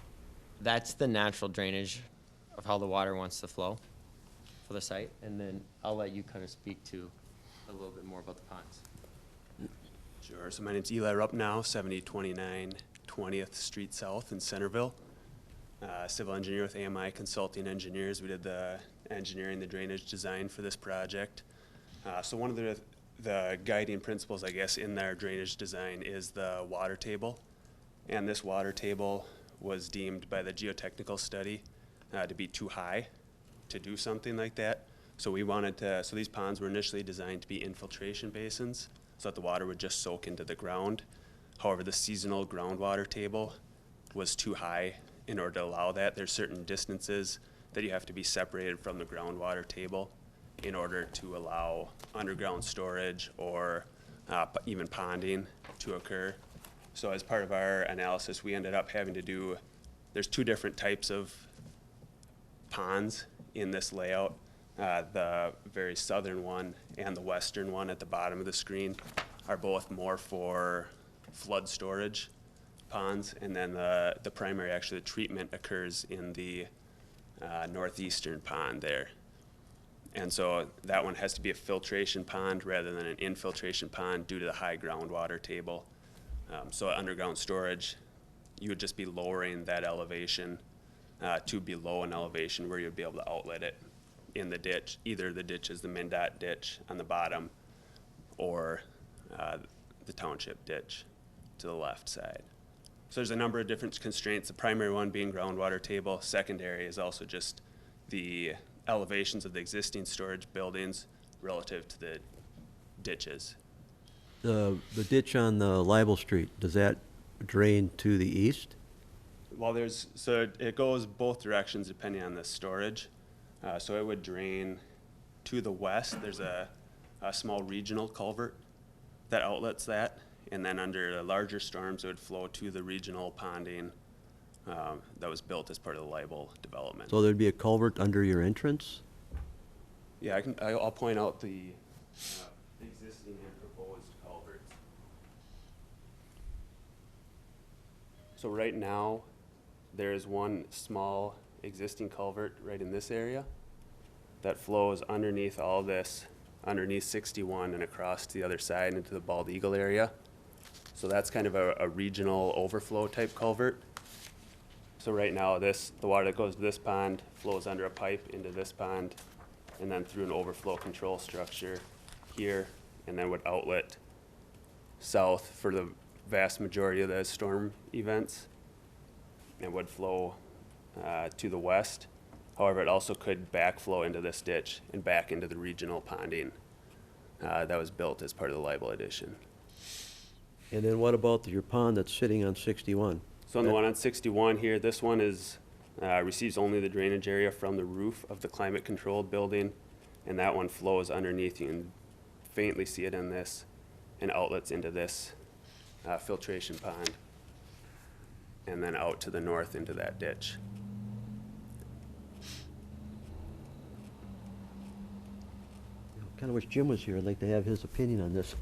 G: That's the natural drainage of how the water wants to flow for the site, and then I'll let you kind of speak to a little bit more about the ponds.
H: Sure. So my name's Eli Rupnow, 7029 20th Street South in Centerville. Civil engineer with AMI Consulting Engineers. We did the engineering, the drainage design for this project. So one of the the guiding principles, I guess, in their drainage design is the water table. And this water table was deemed by the geotechnical study to be too high to do something like that. So we wanted to, so these ponds were initially designed to be infiltration basins so that the water would just soak into the ground. However, the seasonal groundwater table was too high in order to allow that. There's certain distances that you have to be separated from the groundwater table in order to allow underground storage or even ponding to occur. So as part of our analysis, we ended up having to do, there's two different types of ponds in this layout. The very southern one and the western one at the bottom of the screen are both more for flood storage ponds, and then the primary, actually the treatment occurs in the northeastern pond there. And so that one has to be a filtration pond rather than an infiltration pond due to the high groundwater table. So underground storage, you would just be lowering that elevation to below an elevation where you'd be able to outlet it in the ditch. Either the ditch is the MnDOT ditch on the bottom or the township ditch to the left side. So there's a number of different constraints, the primary one being groundwater table. Secondary is also just the elevations of the existing storage buildings relative to the ditches.
B: The ditch on the Libel Street, does that drain to the east?
H: Well, so it goes both directions depending on the storage. So it would drain to the west. There's a small regional culvert that outlets that. And then under the larger storms, it would flow to the regional ponding that was built as part of the Libel development.
B: So there'd be a culvert under your entrance?
H: Yeah, I'll point out the existing and proposed culverts. So right now, there's one small existing culvert right in this area that flows underneath all this, underneath 61 and across to the other side into the Bald Eagle area. So that's kind of a regional overflow type culvert. So right now, the water that goes to this pond flows under a pipe into this pond and then through an overflow control structure here, and then would outlet south for the vast majority of the storm events and would flow to the west. However, it also could backflow into this ditch and back into the regional ponding that was built as part of the Libel addition.
B: And then what about your pond that's sitting on 61?
H: So on the one on 61 here, this one is receives only the drainage area from the roof of the climate-controlled building, and that one flows underneath. You can faintly see it in this, and outlets into this filtration pond, and then out to the north into that ditch.
B: Kind of wish Jim was here. I'd like to have his opinion on this.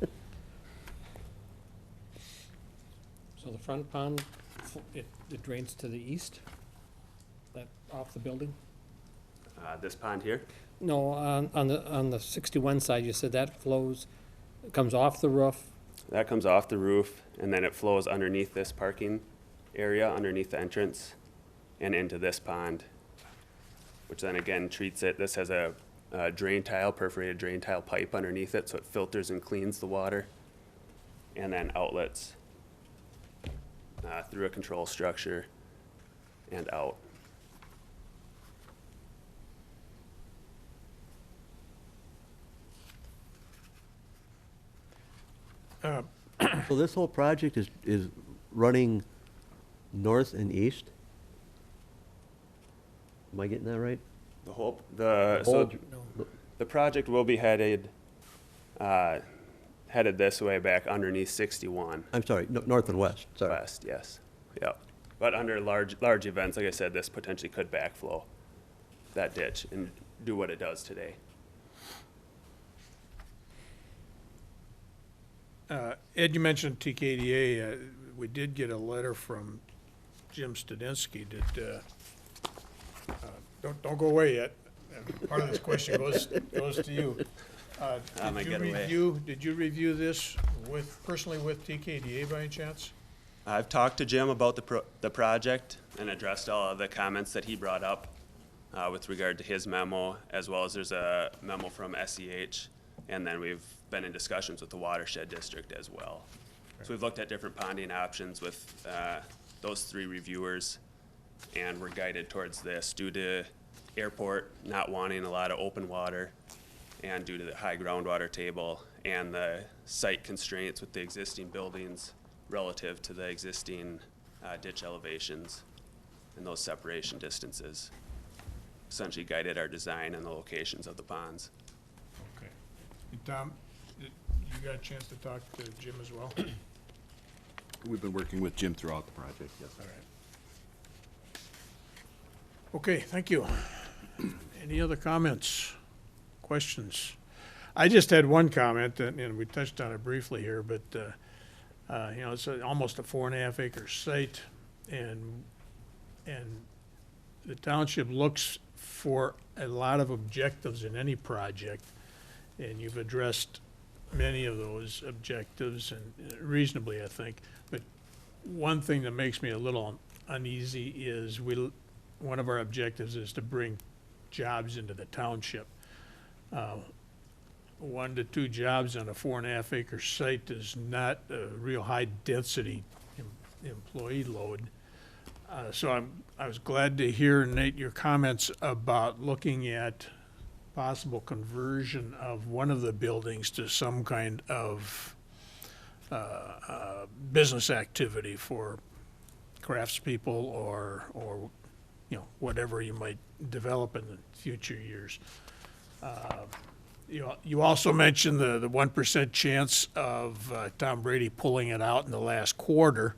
C: So the front pond, it drains to the east, that off the building?
H: This pond here,
C: No, on the 61 side, you said that flows, comes off the roof.
H: that comes off the roof, and then it flows underneath this parking area, underneath the entrance, and into this pond, which then again treats it. This has a drain tile, perforated drain tile pipe underneath it, so it filters and cleans the water, and then outlets through a control structure and out.
B: So this whole project is running north and east? Am I getting that right?
H: The project will be headed this way back underneath 61
B: I'm sorry, north and west, sorry.
H: west, yes. Yep. But under large events, like I said, this potentially could backflow that ditch and do what it does today.
A: Ed, you mentioned TKDA. We did get a letter from Jim Studinsky that, don't go away yet. Part of this question goes to you. Did you review this personally with TKDA by any chance?
H: I've talked to Jim about the project and addressed all of the comments that he brought up with regard to his memo, as well as there's a memo from SEH, and then we've been in discussions with the watershed district as well. So we've looked at different ponding options with those 3 reviewers, and we're guided towards this due to airport not wanting a lot of open water, and due to the high groundwater table and the site constraints with the existing buildings relative to the existing ditch elevations and those separation distances. Essentially guided our design and the locations of the ponds.
A: Okay. And Tom, you got a chance to talk to Jim as well?
D: We've been working with Jim throughout the project, yes.
A: All right. Okay, thank you. Any other comments, questions? I just had one comment, and we touched on it briefly here, but, you know, it's almost a 4.5 acre site, and the township looks for a lot of objectives in any project, and you've addressed many of those objectives, and reasonably, I think. But one thing that makes me a little uneasy is one of our objectives is to bring jobs into the township. 1 to 2 jobs on a 4.5 acre site is not a real high density employee load. So I was glad to hear, Nate, your comments about looking at possible conversion of one of the buildings to some kind of business activity for craftspeople or you know, whatever you might develop in the future years. You also mentioned the 1% chance of Tom Brady pulling it out in the last quarter.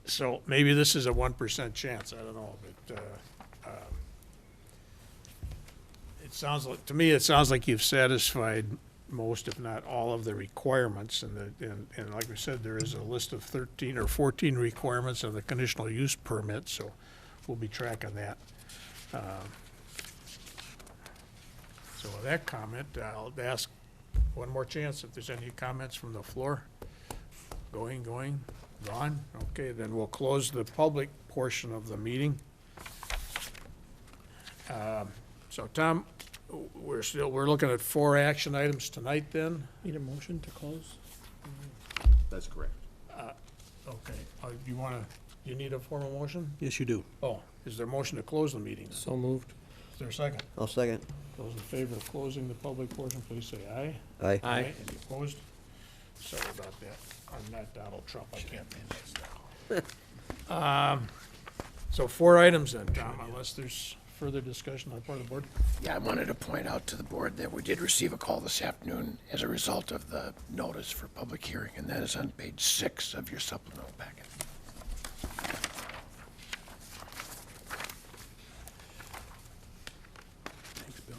A: So maybe this is a 1% chance, I don't know, but, it sounds like, to me, it sounds like you've satisfied most, if not all, of the requirements, and like we said, there is a list of 13 or 14 requirements of the conditional use permit, so we'll be tracking that. So with that comment, I'll ask one more chance if there's any comments from the floor. Gone? Okay, then we'll close the public portion of the meeting. So Tom, we're looking at 4 action items tonight then?
F: Need a motion to close?
D: That's correct.
A: Okay, you need a formal motion?
E: Yes, you do.
A: Oh, is there a motion to close the meeting?
C: So moved.
A: Is there a second?
B: I'll second.
A: Those in favor of closing the public portion, please say aye.
B: Aye.
C: Aye.
A: Any opposed? Sorry about that. I'm not Donald Trump, I can't manage that. So 4 items then, Tom, unless there's further discussion on the part of the board?
I: Yeah, I wanted to point out to the board that we did receive a call this afternoon as a result of the notice for public hearing, and that is on page 6 of your supplemental packet.
E: Thanks, Bill.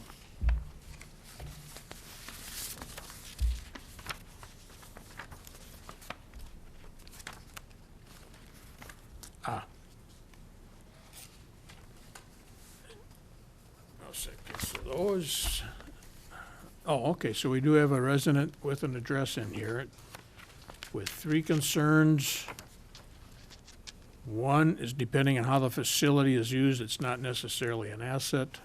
A: No second, so those, oh, okay, so we do have a resident with an address in here with 3 concerns. One is depending on how the facility is used, it's not necessarily an asset.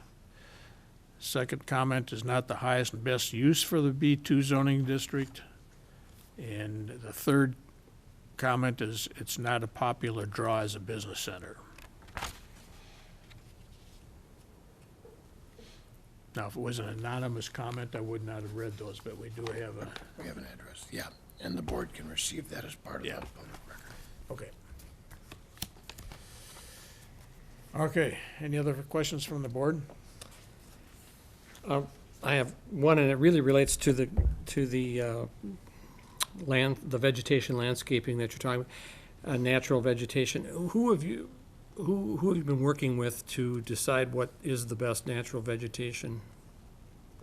A: Second comment is not the highest and best use for the B2 zoning district. And the third comment is it's not a popular draw as a business center. Now, if it was an anonymous comment, I would not have read those, but we do have a,
I: We have an address, yeah, and the board can receive that as part of the
A: Yeah.
I: public record.
A: okay. Okay, any other questions from the board?
C: I have one, and it really relates to the the vegetation landscaping that you're talking about, natural vegetation. Who have you been working with to decide what is the best natural vegetation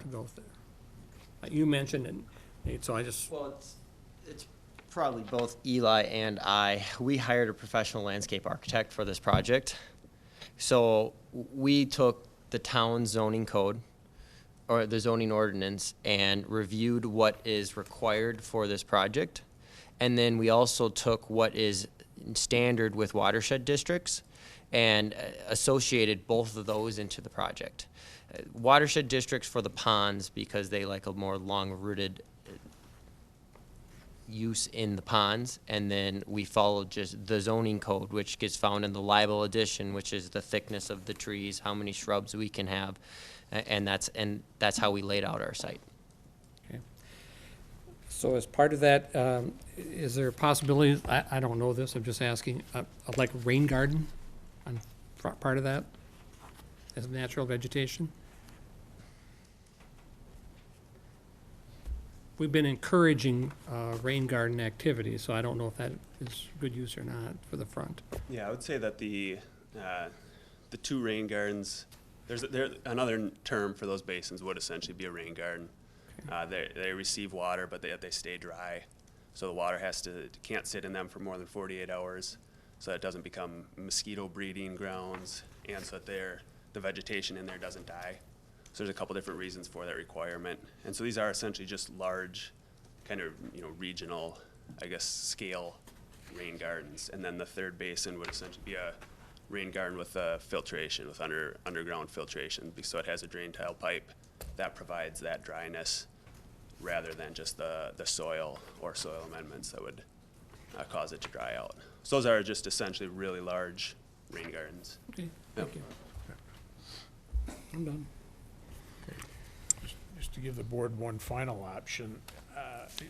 C: to go there? You mentioned it, Nate, so I just,
G: Well, it's probably both Eli and I. We hired a professional landscape architect for this project. So we took the town zoning code, or the zoning ordinance, and reviewed what is required for this project. And then we also took what is standard with watershed districts and associated both of those into the project. Watershed districts for the ponds, because they like a more long-rooted use in the ponds, and then we follow just the zoning code, which gets found in the liable addition, which is the thickness of the trees, how many shrubs we can have, and that's how we laid out our site.
C: So as part of that, is there a possibility, I don't know this, I'm just asking, like a rain garden on part of that as natural vegetation? We've been encouraging rain garden activity, so I don't know if that is good use or not for the front.
H: Yeah, I would say that the two rain gardens, there's another term for those basins would essentially be a rain garden. They receive water, but they stay dry, so the water can't sit in them for more than 48 hours, so it doesn't become mosquito breeding grounds, and so that the vegetation in there doesn't die. So there's a couple different reasons for that requirement, and so these are essentially just large, kind of regional, I guess, scale rain gardens, and then the third basin would essentially be a rain garden with filtration, with underground filtration, so it has a drain tile pipe that provides that dryness rather than just the soil or soil amendments that would cause it to dry out. So those are just essentially really large rain gardens.
C: Okay, thank you. I'm done.
A: Just to give the board one final option,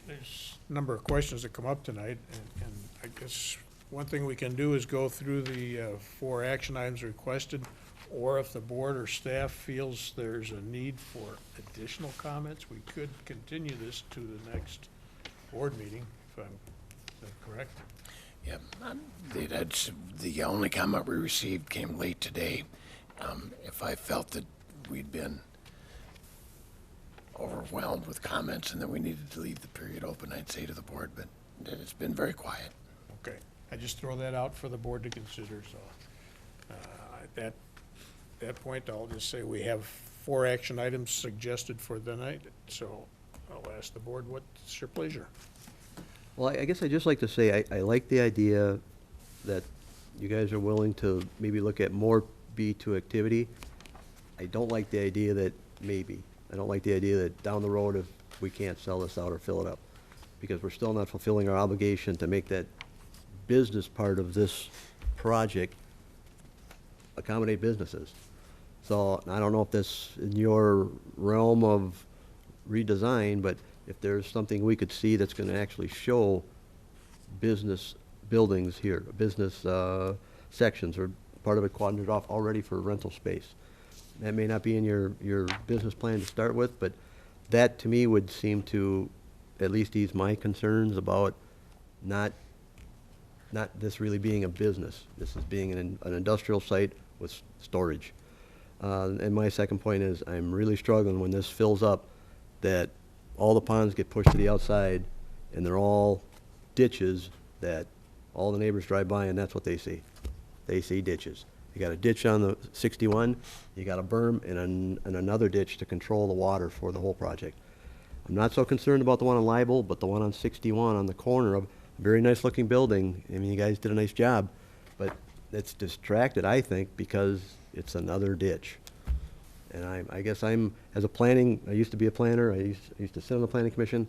A: there's a number of questions that come up tonight, and I guess one thing we can do is go through the 4 action items requested, or if the board or staff feels there's a need for additional comments, we could continue this to the next board meeting, is that correct?
I: Yeah, the only comment we received came late today. If I felt that we'd been overwhelmed with comments and that we needed to leave the period open, I'd say to the board, but it's been very quiet.
A: Okay, I just throw that out for the board to consider, so at that point, I'll just say we have 4 action items suggested for the night, so I'll ask the board, what's your pleasure?
B: Well, I guess I'd just like to say, I like the idea that you guys are willing to maybe look at more B2 activity. I don't like the idea that maybe. I don't like the idea that down the road, if we can't sell this out or fill it up, because we're still not fulfilling our obligation to make that business part of this project accommodate businesses. So I don't know if this in your realm of redesign, but if there's something we could see that's going to actually show business buildings here, business sections, or part of it quadrant off already for rental space. That may not be in your business plan to start with, but that to me would seem to at least ease my concerns about not this really being a business. This is being an industrial site with storage. And my second point is I'm really struggling when this fills up that all the ponds get pushed to the outside and they're all ditches that all the neighbors drive by and that's what they see. They see ditches. You got a ditch on the 61, you got a berm and another ditch to control the water for the whole project. I'm not so concerned about the one on Libel, but the one on 61 on the corner of a very nice looking building. I mean, you guys did a nice job, but it's distracted, I think, because it's another ditch. And I guess I used to be a planner, I used to sit on the planning commission.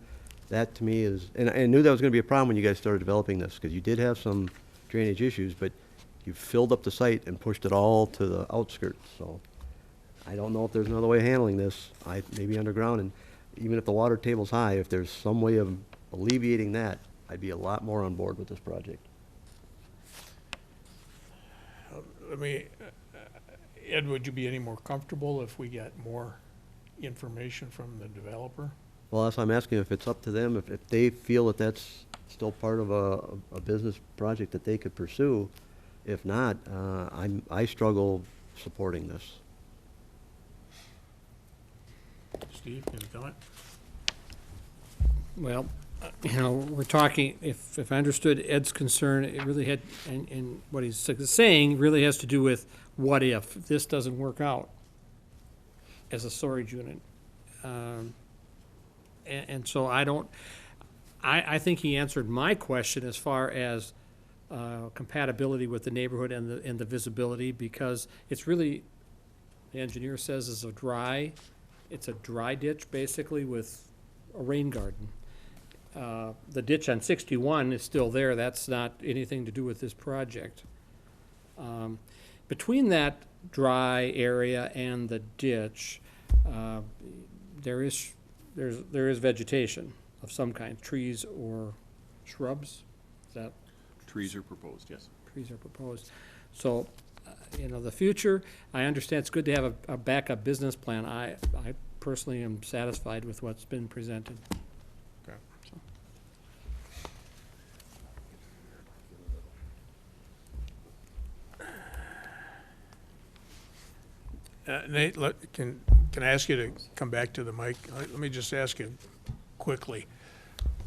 B: That to me is, and I knew that was gonna be a problem when you guys started developing this, because you did have some drainage issues, but you filled up the site and pushed it all to the outskirts, so I don't know if there's another way of handling this. Maybe underground, and even if the water table's high, if there's some way of alleviating that, I'd be a lot more on board with this project.
A: Let me, Ed, would you be any more comfortable if we got more information from the developer?
B: Well, that's why I'm asking if it's up to them, if they feel that that's still part of a business project that they could pursue. If not, I struggle supporting this.
A: Steve, can you comment?
C: Well, we're talking, if I understood Ed's concern, it really had, and what he's saying really has to do with what if this doesn't work out as a storage unit. And so I think he answered my question as far as compatibility with the neighborhood and the visibility, because it's really, the engineer says, it's a dry ditch basically with a rain garden. the ditch on 61 is still there. That's not anything to do with this project. Between that dry area and the ditch, there is vegetation of some kind, trees or shrubs. Is that
D: Trees are proposed, yes.
C: trees are proposed? So, the future, I understand it's good to have a backup business plan. I personally am satisfied with what's been presented.
A: Okay. Nate, can I ask you to come back to the mic? Let me just ask you quickly,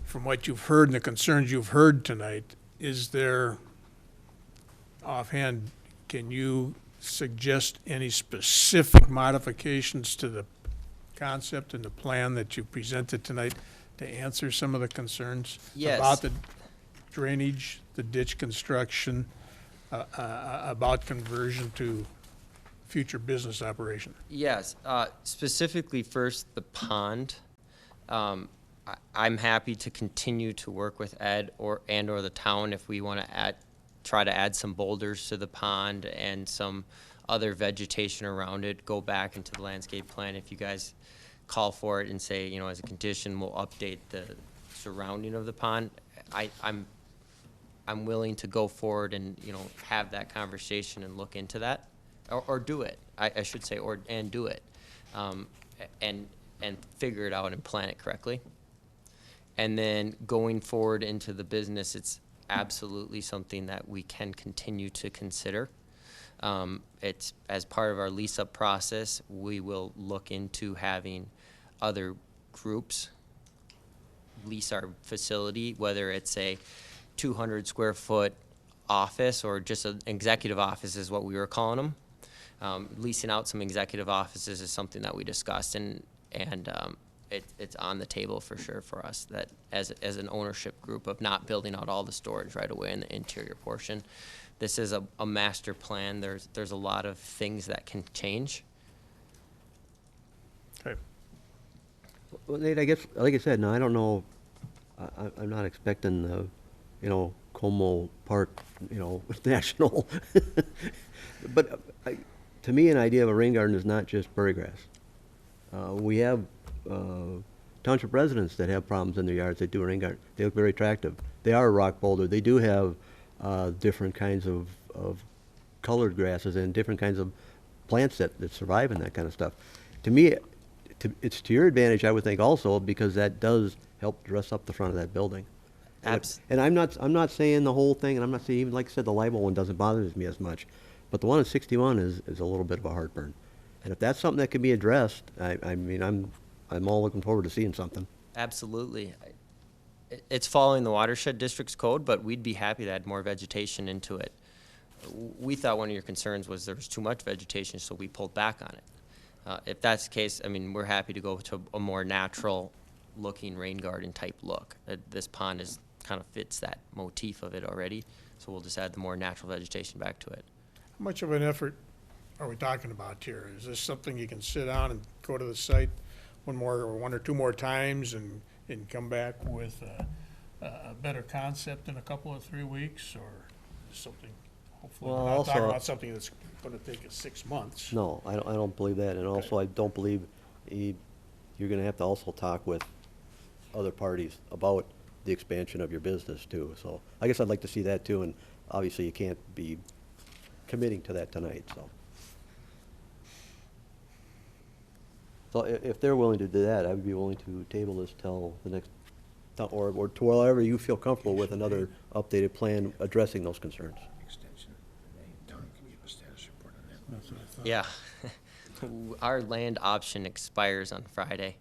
A: from what you've heard and the concerns you've heard tonight, is there, offhand, can you suggest any specific modifications to the concept and the plan that you presented tonight to answer some of the concerns?
G: Yes.
A: About the drainage, the ditch construction, about conversion to future business operation?
G: Yes, specifically first, the pond. I'm happy to continue to work with Ed or the town if we want to try to add some boulders to the pond and some other vegetation around it, go back into the landscape plan. If you guys call for it and say, as a condition, we'll update the surrounding of the pond, I'm willing to go forward and, have that conversation and look into that. Or do it, I should say, and do it, and figure it out and plan it correctly. And then going forward into the business, it's absolutely something that we can continue to consider. It's as part of our lease-up process, we will look into having other groups lease our facility, whether it's a 200 square foot office or just an executive office is what we were calling them. Leasing out some executive offices is something that we discussed, and it's on the table for sure for us, that as an ownership group of not building out all the storage right away in the interior portion. This is a master plan. There's a lot of things that can change.
A: Okay.
B: Well, Nate, I guess, like I said, now I don't know, I'm not expecting the, Como Park, national. But to me, an idea of a rain garden is not just prairie grass. We have township residents that have problems in their yards that do a rain garden. They look very attractive. They are a rock boulder. They do have different kinds of colored grasses and different kinds of plants that survive in that kind of stuff. To me, it's to your advantage, I would think, also, because that does help dress up the front of that building. And I'm not saying the whole thing, and I'm not saying, even like I said, the libel one doesn't bother me as much, but the one at 61 is a little bit of a heartburn. And if that's something that can be addressed, I mean, I'm all looking forward to seeing something.
G: Absolutely. It's following the watershed district's code, but we'd be happy to add more vegetation into it. We thought one of your concerns was there was too much vegetation, so we pulled back on it. If that's the case, I mean, we're happy to go to a more natural looking rain garden type look. This pond kind of fits that motif of it already, so we'll just add the more natural vegetation back to it.
A: How much of an effort are we talking about here? Is this something you can sit down and go to the site one or two more times and come back with a better concept in a couple of 3 weeks, or something? Hopefully,
B: Well,
A: we're not talking
B: also-
A: about something that's going to take us 6 months.
B: No, I don't believe that, and also I don't believe you're gonna have to also talk with other parties about the expansion of your business too. So I guess I'd like to see that too, and obviously you can't be committing to that tonight, so. So if they're willing to do that, I would be willing to table this till the next, or to wherever you feel comfortable with another updated plan addressing those concerns.
I: Extension. Tom, can you give a status report on that?
G: Yeah. Our land option expires on Friday.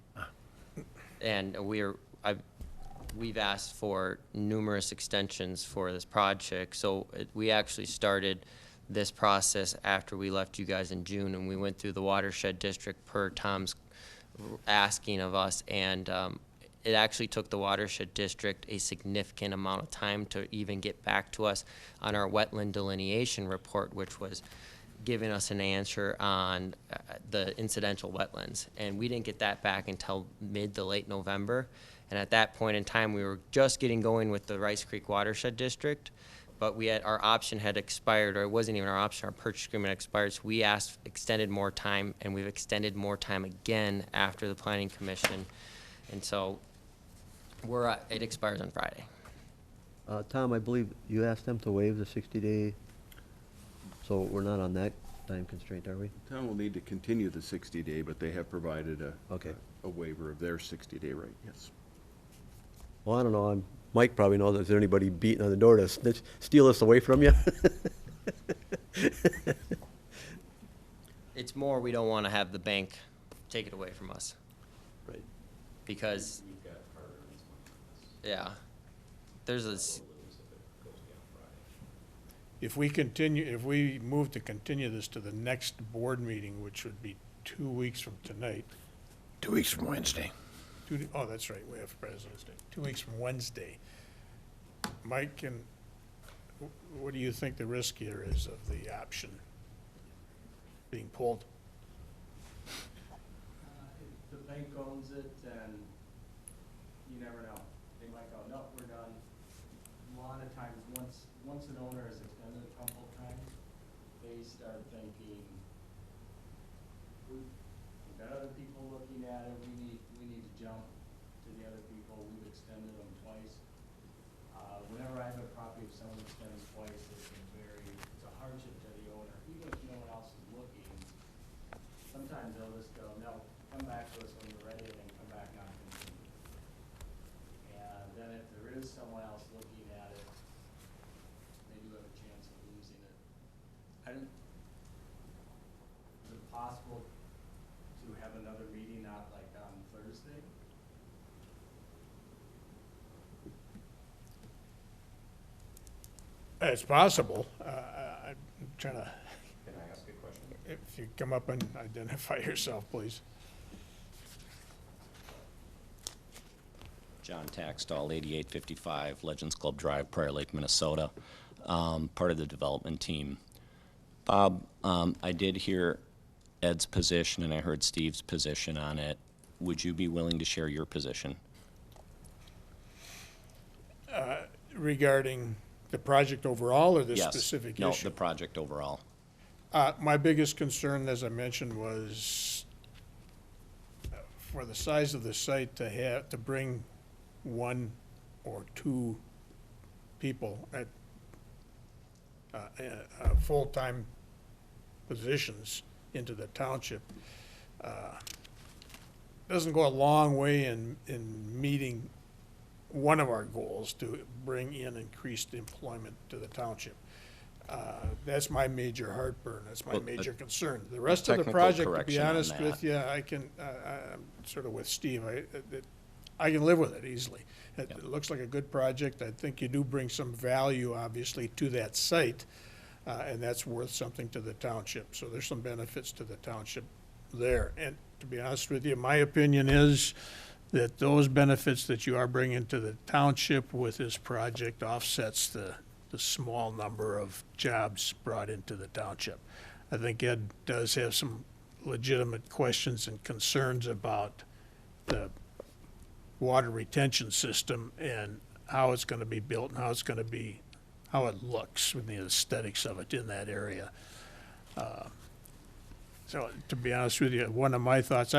G: And we've asked for numerous extensions for this project. So we actually started this process after we left you guys in June, and we went through the watershed district per Tom's asking of us, and it actually took the watershed district a significant amount of time to even get back to us on our wetland delineation report, which was giving us an answer on the incidental wetlands. And we didn't get that back until mid to late November. And at that point in time, we were just getting going with the Rice Creek Watershed District, but our option had expired, or it wasn't even our option, our purchase agreement expired, so we extended more time, and we've extended more time again after the Planning Commission. And so it expires on Friday.
B: Tom, I believe you asked them to waive the 60-day, so we're not on that time constraint, are we?
D: Town will need to continue the 60-day, but they have provided
B: Okay.
D: a waiver of their 60-day right, yes.
B: Well, I don't know, Mike probably knows if there's anybody beating on the door to steal this away from you.
G: It's more, we don't want to have the bank take it away from us.
B: Right.
G: Because, yeah, there's
A: If we move to continue this to the next board meeting, which would be 2 weeks from tonight,
I: 2 weeks from Wednesday.
A: oh, that's right, we have President's Day, 2 weeks from Wednesday. Mike, what do you think the risk here is of the option being pulled?
J: The bank owns it, and you never know. They might go, nope, we're done. A lot of times, once an owner has extended a couple of times, they start thinking, we've got other people looking at it, we need to jump to the other people, we've extended them twice. Whenever I have a property, if someone extends twice, it's a hardship to the owner, even if no one else is looking. Sometimes they'll just go, no, come back to us when you're ready, and then come back on continue. And then if there is someone else looking at it, they do have a chance of losing it. Is it possible to have another meeting, not like on Thursday?
A: It's possible. I'm trying to,
K: Can I ask a question?
A: if you come up and identify yourself, please.
K: John Taxtall, 8855 Legends Club Drive, Prior Lake, Minnesota, part of the development team. Bob, I did hear Ed's position and I heard Steve's position on it. Would you be willing to share your position?
A: Regarding the project overall or this
K: Yes.
A: specific
K: No,
A: issue?
K: the project overall.
A: My biggest concern, as I mentioned, was for the size of the site to bring 1 or 2 people at full-time positions into the township doesn't go a long way in meeting one of our goals, to bring in increased employment to the township. That's my major heartburn, that's my
K: Well,
A: major concern. The rest of the
K: technical
A: project, to be
K: correction on
A: honest with
K: that.
A: you, I'm sort of with Steve, I can live with it easily. It looks like a good project, I think you do bring some value, obviously, to that site, and that's worth something to the township, so there's some benefits to the township there. And to be honest with you, my opinion is that those benefits that you are bringing to the township with this project offsets the small number of jobs brought into the township. I think Ed does have some legitimate questions and concerns about the water retention system and how it's gonna be built and how it looks with the aesthetics of it in that area. So, to be honest with you, one of my thoughts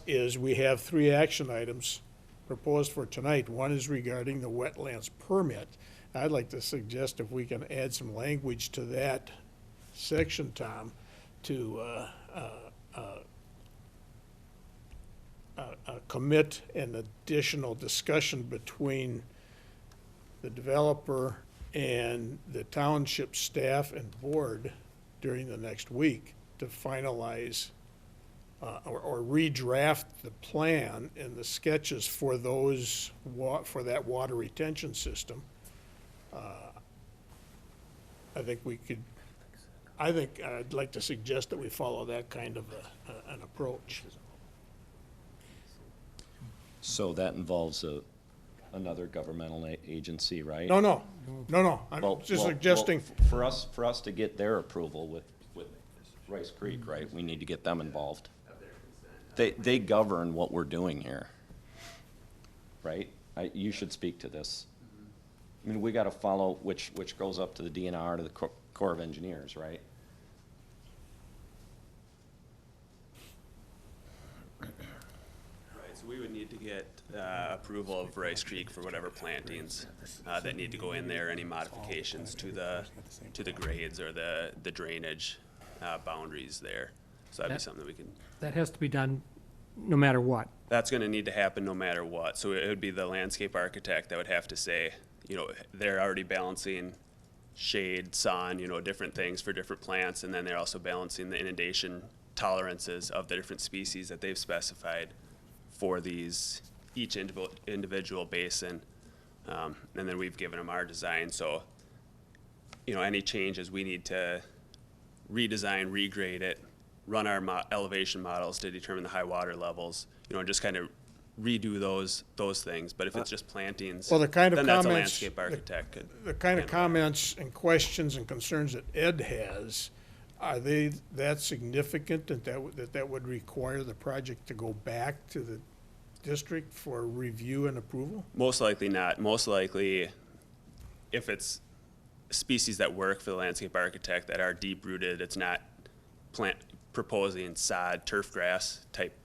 A: is we have 3 action items proposed for tonight. One is regarding the wetlands permit. I'd like to suggest if we can add some language to that section, Tom, to commit an additional discussion between the developer and the township staff and board during the next week to finalize or redraft the plan and the sketches for for that water retention system. I'd like to suggest that we follow that kind of an approach.
K: So that involves another governmental agency, right?
A: No, I'm
K: Well,
A: just
K: well,
A: suggesting,
K: well, for us to get their approval with Rice Creek, right, we need to get them involved. They govern what we're doing here. right? You should speak to this. I mean, we gotta follow, which goes up to the DNR, to the Corps of Engineers, right?
H: Right, so we would need to get approval of Rice Creek for whatever plantings that need to go in there, any modifications to the grades or the drainage boundaries there. So that'd be something that we can,
C: That has to be done no matter what.
H: that's gonna need to happen no matter what. So it would be the landscape architect that would have to say, you know, they're already balancing shade, sun, you know, different things for different plants, and then they're also balancing the inundation tolerances of the different species that they've specified for these, each individual basin. And then we've given them our design, so, you know, any changes, we need to redesign, regrade it, run our elevation models to determine the high water levels, you know, and just kind of redo those things. But if it's just plantings,
A: Well, the kind of
H: then that's a
A: comments,
H: landscape architect could.
A: the kind of
H: handle that.
A: comments and questions and concerns that Ed has, are they that significant that would require the project to go back to the district for review and approval?
H: Most likely not. Most likely, if it's species that work for the landscape architect that are deep rooted, it's not proposing sod, turf grass type,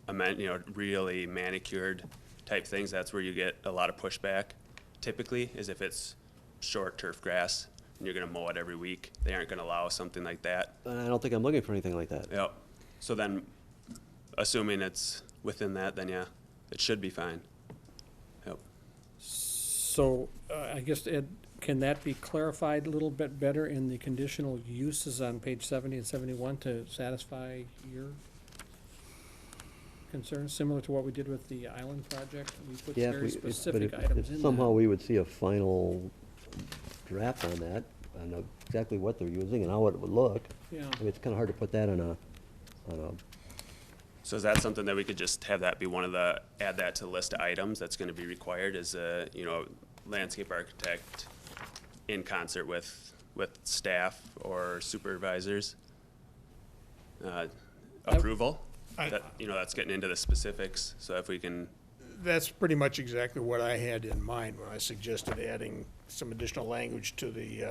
H: you know, really manicured type things. That's where you get a lot of pushback. Typically, is if it's short turf grass and you're going to mow it every week, they aren't going to allow something like that.
B: I don't think I'm looking for anything like that.
H: Yep. So then, assuming it's within that, then yeah, it should be fine. Yep.
C: So, I guess, Ed, can that be clarified a little bit better in the conditional uses on page 70 and 71 to satisfy your concerns, similar to what we did with the island project? We put
B: Yeah,
C: very
B: if
C: specific items in
B: somehow
C: there.
B: we would see a final draft on that, I know exactly what they're using and how it would look.
C: Yeah.
B: I mean, it's kinda hard to put that on a,
H: So is that something that we could just have that be one of the, add that to the list of items that's gonna be required as a, you know, landscape architect in concert with staff or supervisors? Approval? That, you know, that's getting into the specifics, so if we can,
A: That's pretty much exactly what I had in mind when I suggested adding some additional language to the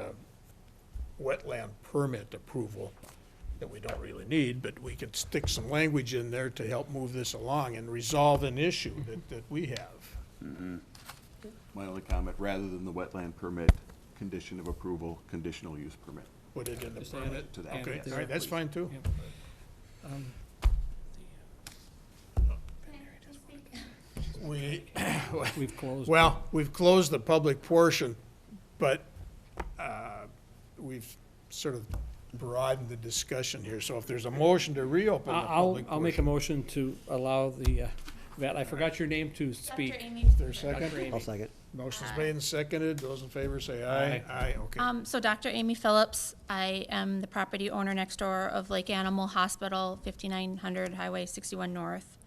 A: wetland permit approval that we don't really need, but we could stick some language in there to help move this along and resolve an issue that we have.
D: My only comment, rather than the wetland permit, condition of approval, conditional use permit.
A: Put it in the
C: Just add
A: permit.
C: it-
D: to that.
C: add
A: Okay,
C: it there,
A: all right, that's
C: please.
A: fine too.
C: Yep.
A: We,
C: We've closed.
A: well, we've closed the public portion, but we've sort of broadened the discussion here. So if there's a motion to reopen the public
C: I'll make a
A: portion.
C: motion to allow the, vet, I forgot your name to speak.
L: Dr. Amy.
A: Is there a second?
C: Dr. Amy.
B: I'll second.
A: Motion's made and seconded. Those in favor say aye.
C: Aye.
A: Aye, okay.
L: So Dr. Amy Phillips, I am the property owner next door of Lake Animal Hospital, 5900 Highway 61 North.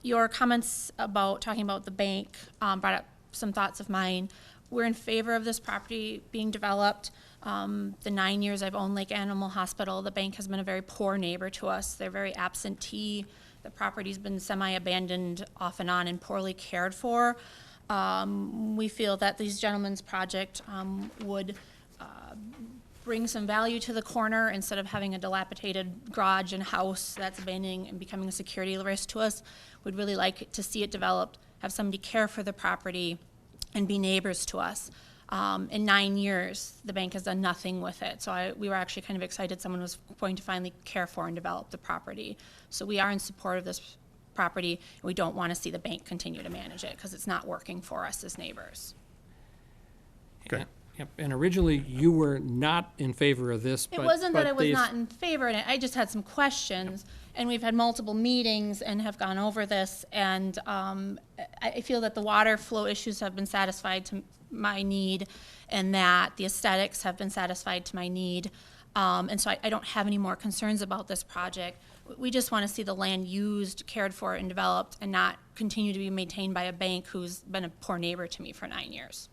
L: Your comments about talking about the bank brought up some thoughts of mine. We're in favor of this property being developed. The 9 years I've owned Lake Animal Hospital, the bank has been a very poor neighbor to us. They're very absentee. The property's been semi-abandoned off and on and poorly cared for. We feel that these gentlemen's project would bring some value to the corner instead of having a dilapidated garage and house that's abandoned and becoming a security risk to us. We'd really like to see it developed, have somebody care for the property, and be neighbors to us. In 9 years, the bank has done nothing with it. So we were actually kind of excited someone was going to finally care for and develop the property. So we are in support of this property, and we don't want to see the bank continue to manage it because it's not working for us as neighbors.
A: Okay.
C: Yep, and originally you were not in favor of this, but.
L: It wasn't that I was
C: they've-
L: not in favor, and I just had some questions, and we've had multiple meetings and have gone over this, and I feel that the water flow issues have been satisfied to my need, and that the aesthetics have been satisfied to my need. And so I don't have any more concerns about this project. We just want to see the land used, cared for, and developed, and not continue to be maintained by a bank who's been a poor neighbor to me for 9 years.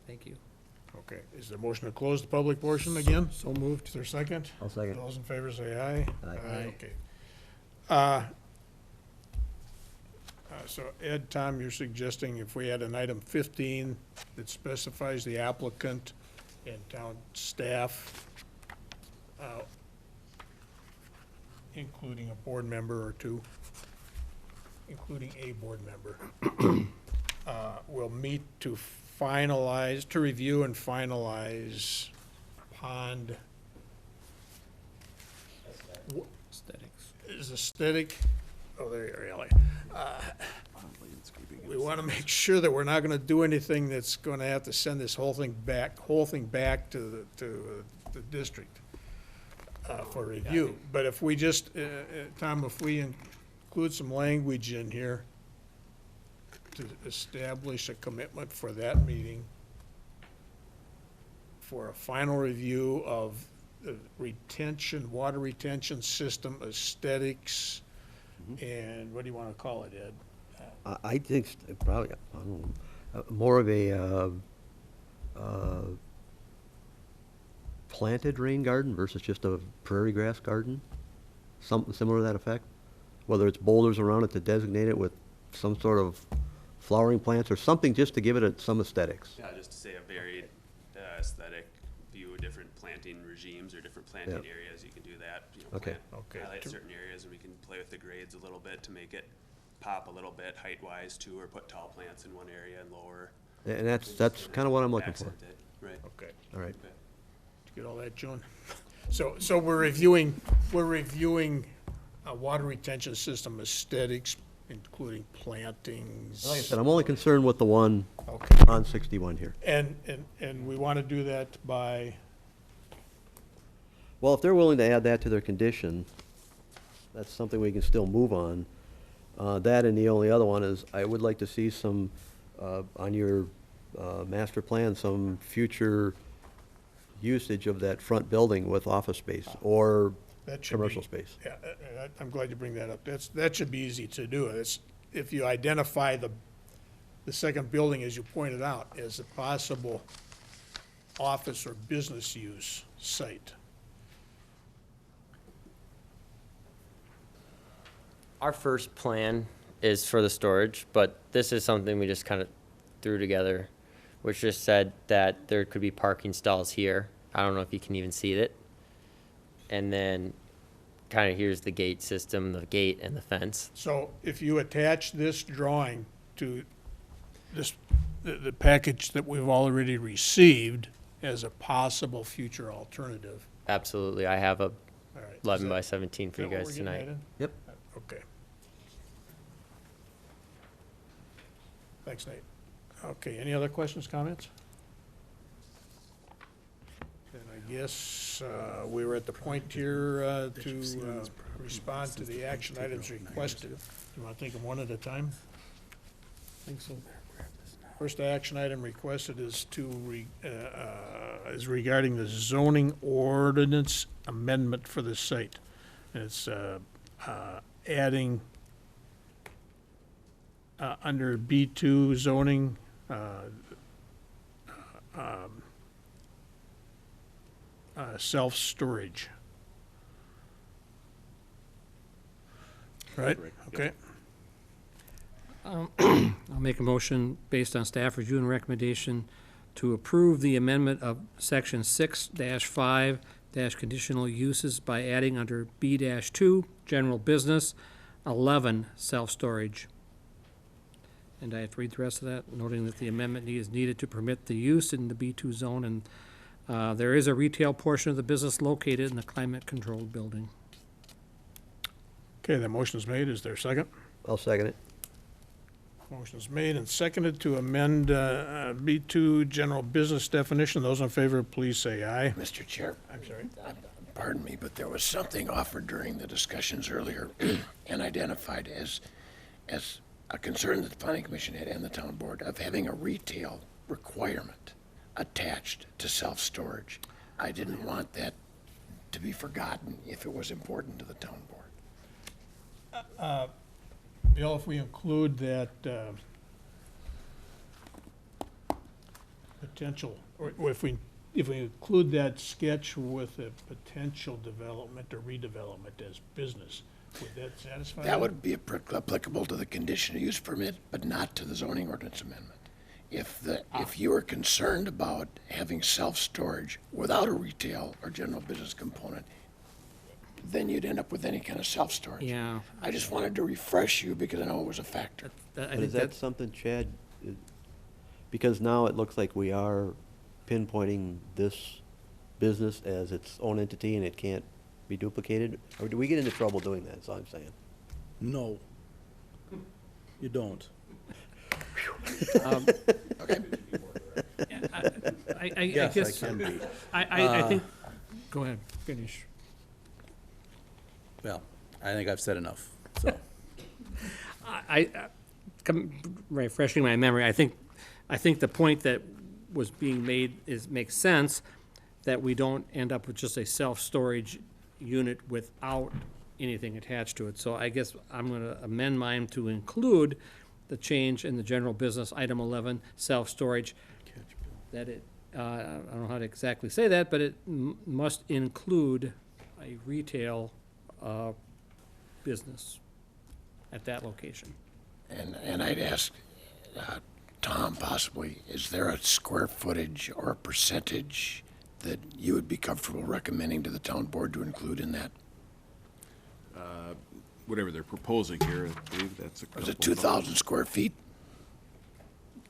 C: Thank you.
A: Okay, is there a motion to close the public portion again?
C: So moved.
A: Is there a second?
B: I'll second.
A: Those in favor say aye.
B: Aye.
A: Okay. So Ed, Tom, you're suggesting if we had an item 15 that specifies the applicant and town staff, including a board member or two, including a board member, will meet to finalize, to review and finalize pond.
C: Aesthetics.
A: Is aesthetic, oh, there you are, Ellie. We want to make sure that we're not going to do anything that's going to have to send this whole thing back to the district for review. But if we just, Tom, if we include some language in here to establish a commitment for that meeting for a final review of the retention, water retention system aesthetics, and what do you want to call it, Ed?
B: I think probably, I don't know, more of a planted rain garden versus just a prairie grass garden, something similar to that effect. Whether it's boulders around it to designate it with some sort of flowering plants or something just to give it some aesthetics.
H: Yeah, just to say a varied aesthetic view of different planting regimes or different planting
B: Yeah.
H: areas. You can do that. You know,
B: Okay.
A: Okay.
H: highlight certain areas, and we can play with the grades a little bit to make it pop a little bit height-wise too, or put tall plants in one area and lower.
B: And that's kind of what I'm looking for.
H: accent it. Right.
A: Okay.
B: All right.
H: Okay.
A: Did you get all that, Joan? So we're reviewing water retention system aesthetics, including plantings.
B: Like I said, I'm only concerned with the one
A: Okay.
B: on 61 here.
A: And we want to do that by,
B: Well, if they're willing to add that to their condition, that's something we can still move on. That and the only other one is, I would like to see some, on your master plan, some future usage of that front building with office space or
A: that should be.
B: commercial space.
A: Yeah, I'm glad you bring that up. That should be easy to do. It's, if you identify the second building, as you pointed out, as a possible office or business use site.
G: Our first plan is for the storage, but this is something we just kind of threw together, which just said that there could be parking stalls here. I don't know if you can even see it. And then kind of here's the gate system, the gate and the fence.
A: So if you attach this drawing to this, the package that we've already received as a possible future alternative.
G: Absolutely. I have a
A: All right.
G: 11
A: Is
G: by
A: that-
G: 17
A: is
G: for you
A: that what
G: guys
A: we're getting
G: tonight.
A: at in?
B: Yep.
A: Okay. Thanks, Nate. Okay, any other questions, comments? Then I guess we were at the point here to respond to the action items requested. Do you want to take them one at a time?
E: think so.
A: First action item requested is is regarding the zoning ordinance amendment for the site. And it's adding under B2 zoning, self-storage. Right, okay.
C: I'll make a motion based on staff review and recommendation to approve the amendment of section 6-5 conditional uses by adding under B-2, general business, 11, self-storage. And I have to read the rest of that, noting that the amendment is needed to permit the use in the B2 zone, and there is a retail portion of the business located in the climate-controlled building.
A: Okay, that motion is made. Is there a second?
B: I'll second it.
A: Motion is made and seconded to amend B2 general business definition. Those in favor, please say aye.
I: Mr. Chair,
A: I'm sorry.
I: pardon me, but there was something offered during the discussions earlier and identified as a concern that the planning commission had and the town board of having a retail requirement attached to self-storage. I didn't want that to be forgotten if it was important to the town board.
A: Bill, if we include that potential, or if we include that sketch with a potential development or redevelopment as business, Would that satisfy?
I: That would be applicable to the conditional use permit, but not to the zoning ordinance amendment. If you are concerned about having self-storage without a retail or general business component, then you'd end up with any kind of self-storage.
C: Yeah.
I: I just wanted to refresh you because I know it was a factor.
C: I
B: But
C: think
B: is that
C: that's,
B: something, Chad, because now it looks like we are pinpointing this business as its own entity and it can't be duplicated? Or do we get into trouble doing that, is all I'm saying?
E: No. You don't.
C: I
E: Yes, I
C: guess,
E: can be.
C: I think, go ahead, finish.
E: Well, I think I've said enough, so.
C: Refreshing my memory, I think the point that was being made makes sense, that we don't end up with just a self-storage unit without anything attached to it. So I guess I'm gonna amend mine to include the change in the general business, item 11, self-storage, that it, I don't know how to exactly say that, but it must include a retail business at that location.
I: And I'd ask Tom possibly, is there a square footage or a percentage that you would be comfortable recommending to the town board to include in that?
D: Whatever they're proposing here, I believe that's a couple.
I: Was it 2,000 square feet?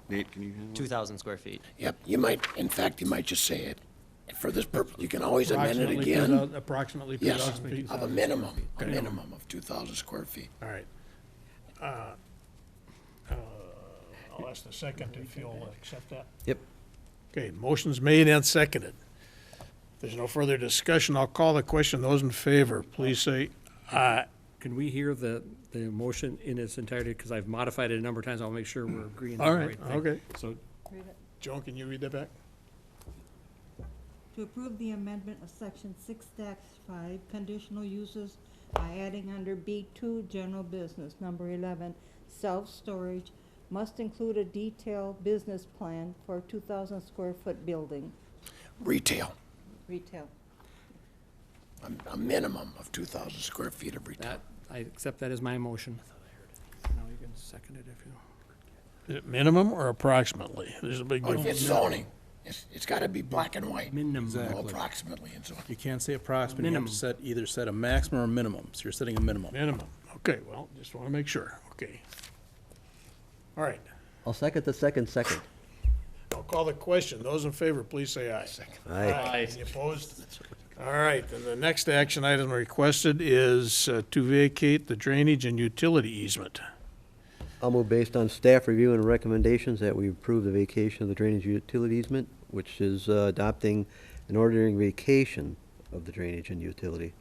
D: Nate, can you handle it?
G: 2,000 square feet.
I: Yep, you might, in fact, you might just say it. For this purpose, you can always amend it
A: Approximately
I: again.
A: Approximately
I: Yes,
A: 2,000 feet.
I: of a minimum of 2,000 square feet.
A: All right. I'll ask the second if you'll accept that.
B: Yep.
A: Okay, motion's made and seconded. If there's no further discussion, I'll call the question. Those in favor, please say aye.
C: Can we hear the motion in its entirety, because I've modified it a number of times, I'll make sure we're agreeing on
A: All
C: the
A: right,
C: right thing.
A: okay.
C: So,
A: Joan, can you read that back?
M: To approve the amendment of section 6-5, conditional uses by adding under B2, general business, number 11, self-storage, must include a detailed business plan for a 2,000 square foot building,
I: Retail,
M: retail.
I: a minimum of 2,000 square feet of retail.
C: that, I accept that as my motion. Now you can second it if you.
A: Is it minimum or approximately? There's a big
I: If it's
A: difference.
I: zoning, it's gotta be black and white.
C: Minimum.
I: No
E: Exactly.
I: approximately and so on.
E: You can't say approximate, you have
C: Minimum.
E: to either set a maximum or minimum, so you're setting a minimum.
A: Minimum. Okay, well, just want to make sure. Okay. All right.
B: I'll second the second.
A: I'll call the question. Those in favor, please say aye.
B: Aye.
A: Any opposed? All right, and the next action item requested is to vacate the drainage and utility easement.
B: I'll move based on staff review and recommendations that we approve the vacation of the drainage utility easement, which is adopting and ordering vacation of the drainage and utility.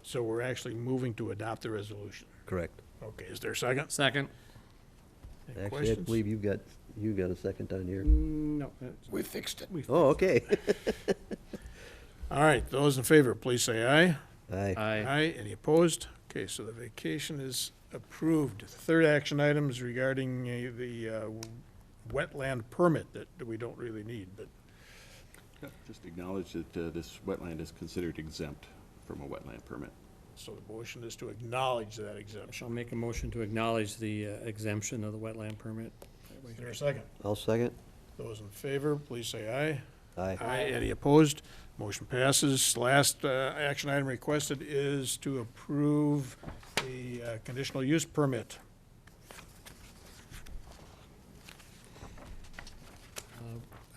A: So we're actually moving to adopt the resolution.
B: Correct.
A: Okay, is there a second?
C: Second?
A: Any
B: Actually, I
A: questions?
B: believe you got a second on here.
C: No.
I: We fixed it.
B: Oh, okay.
A: All right, those in favor, please say aye.
B: Aye.
C: Aye.
A: Any opposed? Okay, so the vacation is approved. The third action item is regarding the wetland permit that we don't really need, but
D: Just acknowledge that this wetland is considered exempt from a wetland permit.
A: so the motion is to acknowledge that
C: I
A: exemption.
C: shall make a motion to acknowledge the exemption of the wetland permit.
A: Is there a second?
B: I'll second.
A: Those in favor, please say aye.
B: Aye.
A: Aye. Any opposed? Motion passes. Last action item requested is to approve the conditional use permit.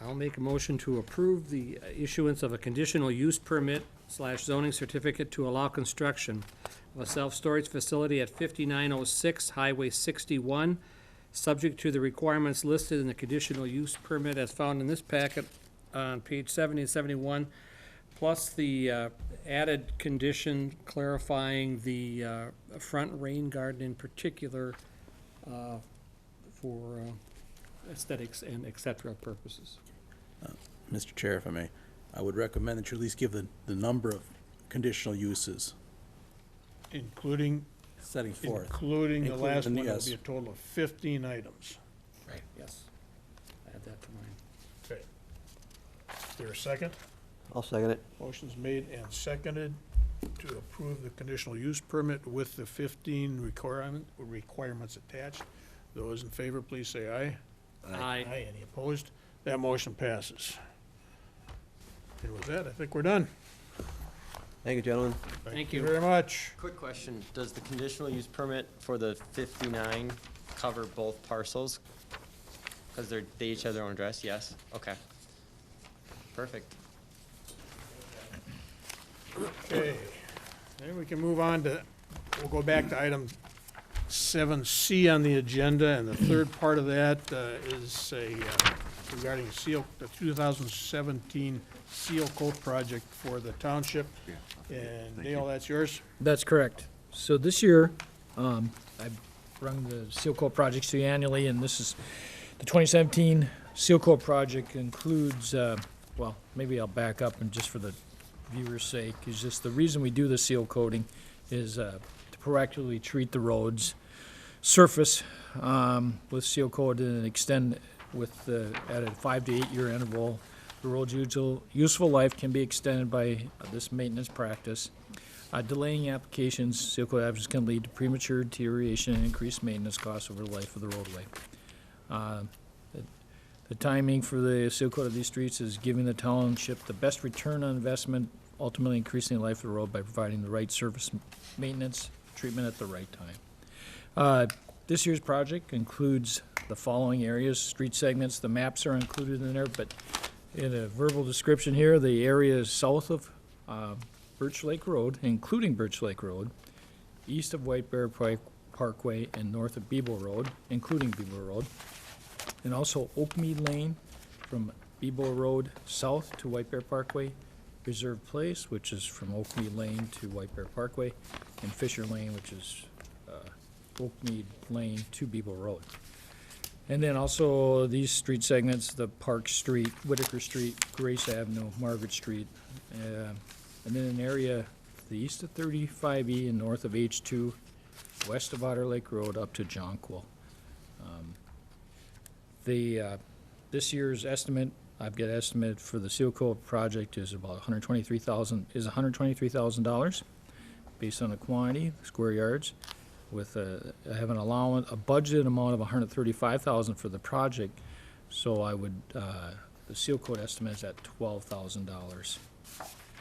C: I'll make a motion to approve the issuance of a conditional use permit / zoning certificate to allow construction of a self-storage facility at 5906 Highway 61, subject to the requirements listed in the conditional use permit as found in this packet on page 70 and 71, plus the added condition clarifying the front rain garden in particular for aesthetics and et cetera purposes.
E: Mr. Chair, if I may, I would recommend that you at least give the number of conditional uses
A: Including
E: setting forth.
A: Including the last one,
E: Including,
A: it'll
E: yes.
A: be a total of 15 items.
C: Yes. Add that to mine.
A: Okay. Is there a second?
B: I'll second it.
A: Motion's made and seconded. to approve the conditional use permit with the 15 requirements attached. Those in favor, please say aye.
C: Aye.
A: Any opposed? That motion passes. And with that, I think we're done.
B: Thank you, gentlemen.
C: Thank
A: you
C: you.
A: very much.
G: Quick question, does the conditional use permit for the 59 cover both parcels? Because they each have their own address, yes? Okay. Perfect.
A: Okay, then we can move on to, we'll go back to item 7C on the agenda, and the third part of that is regarding the 2017 seal coat project for the township. And Dale, that's yours?
F: That's correct. So this year, I've run the seal coat projects through annually, and this is, the 2017 seal coat project includes, well, maybe I'll back up and just for the viewer's sake, is just the reason we do the seal coating is to proactively treat the roads surface with seal coat and extend with at a 5 to 8 year interval. The road's useful life can be extended by this maintenance practice. Delaying applications, seal coat applications can lead to premature deterioration and increased maintenance costs over the life of the roadway. The timing for the seal coat of these streets is giving the township the best return on investment, ultimately increasing the life of the road by providing the right service maintenance treatment at the right time. This year's project includes the following areas, street segments. The maps are included in there, but in a verbal description here, the area is south of Birch Lake Road, including Birch Lake Road, east of White Bear Parkway, and north of Bebo Road, including Bebo Road, and also Oakmead Lane from Bebo Road south to White Bear Parkway, Reserve Place, which is from Oakmead Lane to White Bear Parkway, and Fisher Lane, which is Oakmead Lane to Bebo Road. And then also these street segments, the Park Street, Whitaker Street, Grace Avenue, Margaret Street, and then an area to the east of 35E and north of H2, west of Otter Lake Road up to Jonquil. This year's estimate, I've got estimate for the seal coat project is about $123,000 based on the quantity, square yards, with I have an allowance, a budgeted amount of $135,000 for the project. So I would, the seal coat estimate is at $12,000.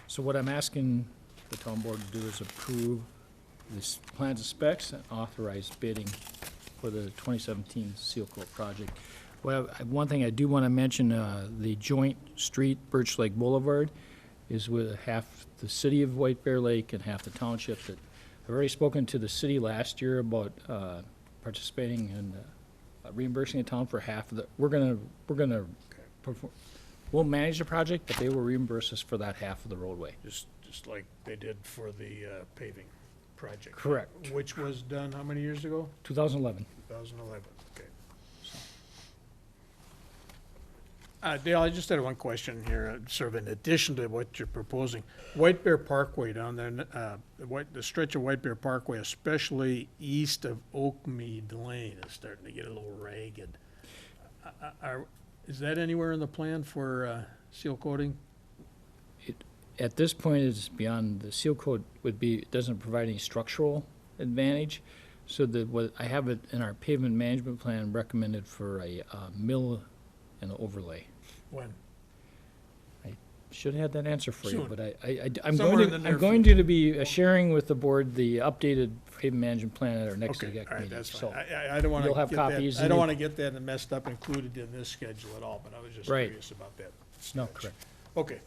F: So what I'm asking the town board to do is approve this plans and specs and authorize bidding for the 2017 seal coat project. Well, one thing I do want to mention, the joint street, Birch Lake Boulevard, is with half the city of White Bear Lake and half the township. That I've already spoken to the city last year about participating and reimbursing the town for half of the. We're gonna perform. We'll manage the project, but they will reimburse us for that half of the roadway.
A: Just like they did for the paving project.
F: Correct.
A: Which was done how many years ago?
F: 2011.
A: 2011, okay. Dale, I just had one question here, sort of in addition to what you're proposing. White Bear Parkway down there, the stretch of White Bear Parkway, especially east of Oakmead Lane, is starting to get a little ragged. Is that anywhere in the plan for seal coating?
F: At this point, it's beyond, the seal coat would be, it doesn't provide any structural advantage. So what I have it in our pavement management plan recommended for a mill and an overlay.
A: When?
F: Should have had that answer for you,
A: Soon.
F: but I'm
A: Somewhere in the near
F: going to be sharing with the board the updated pavement management plan at our next
A: Okay,
F: exec
A: all right,
F: meeting.
A: that's
F: So
A: fine. I don't want to
F: you'll have
A: get
F: copies
A: that, I
F: and
A: don't
F: you-
A: want to get that messed up included in this schedule at all, but I was just
F: Right.
A: curious about that.
F: No,
A: stretch.
F: correct.
A: Okay.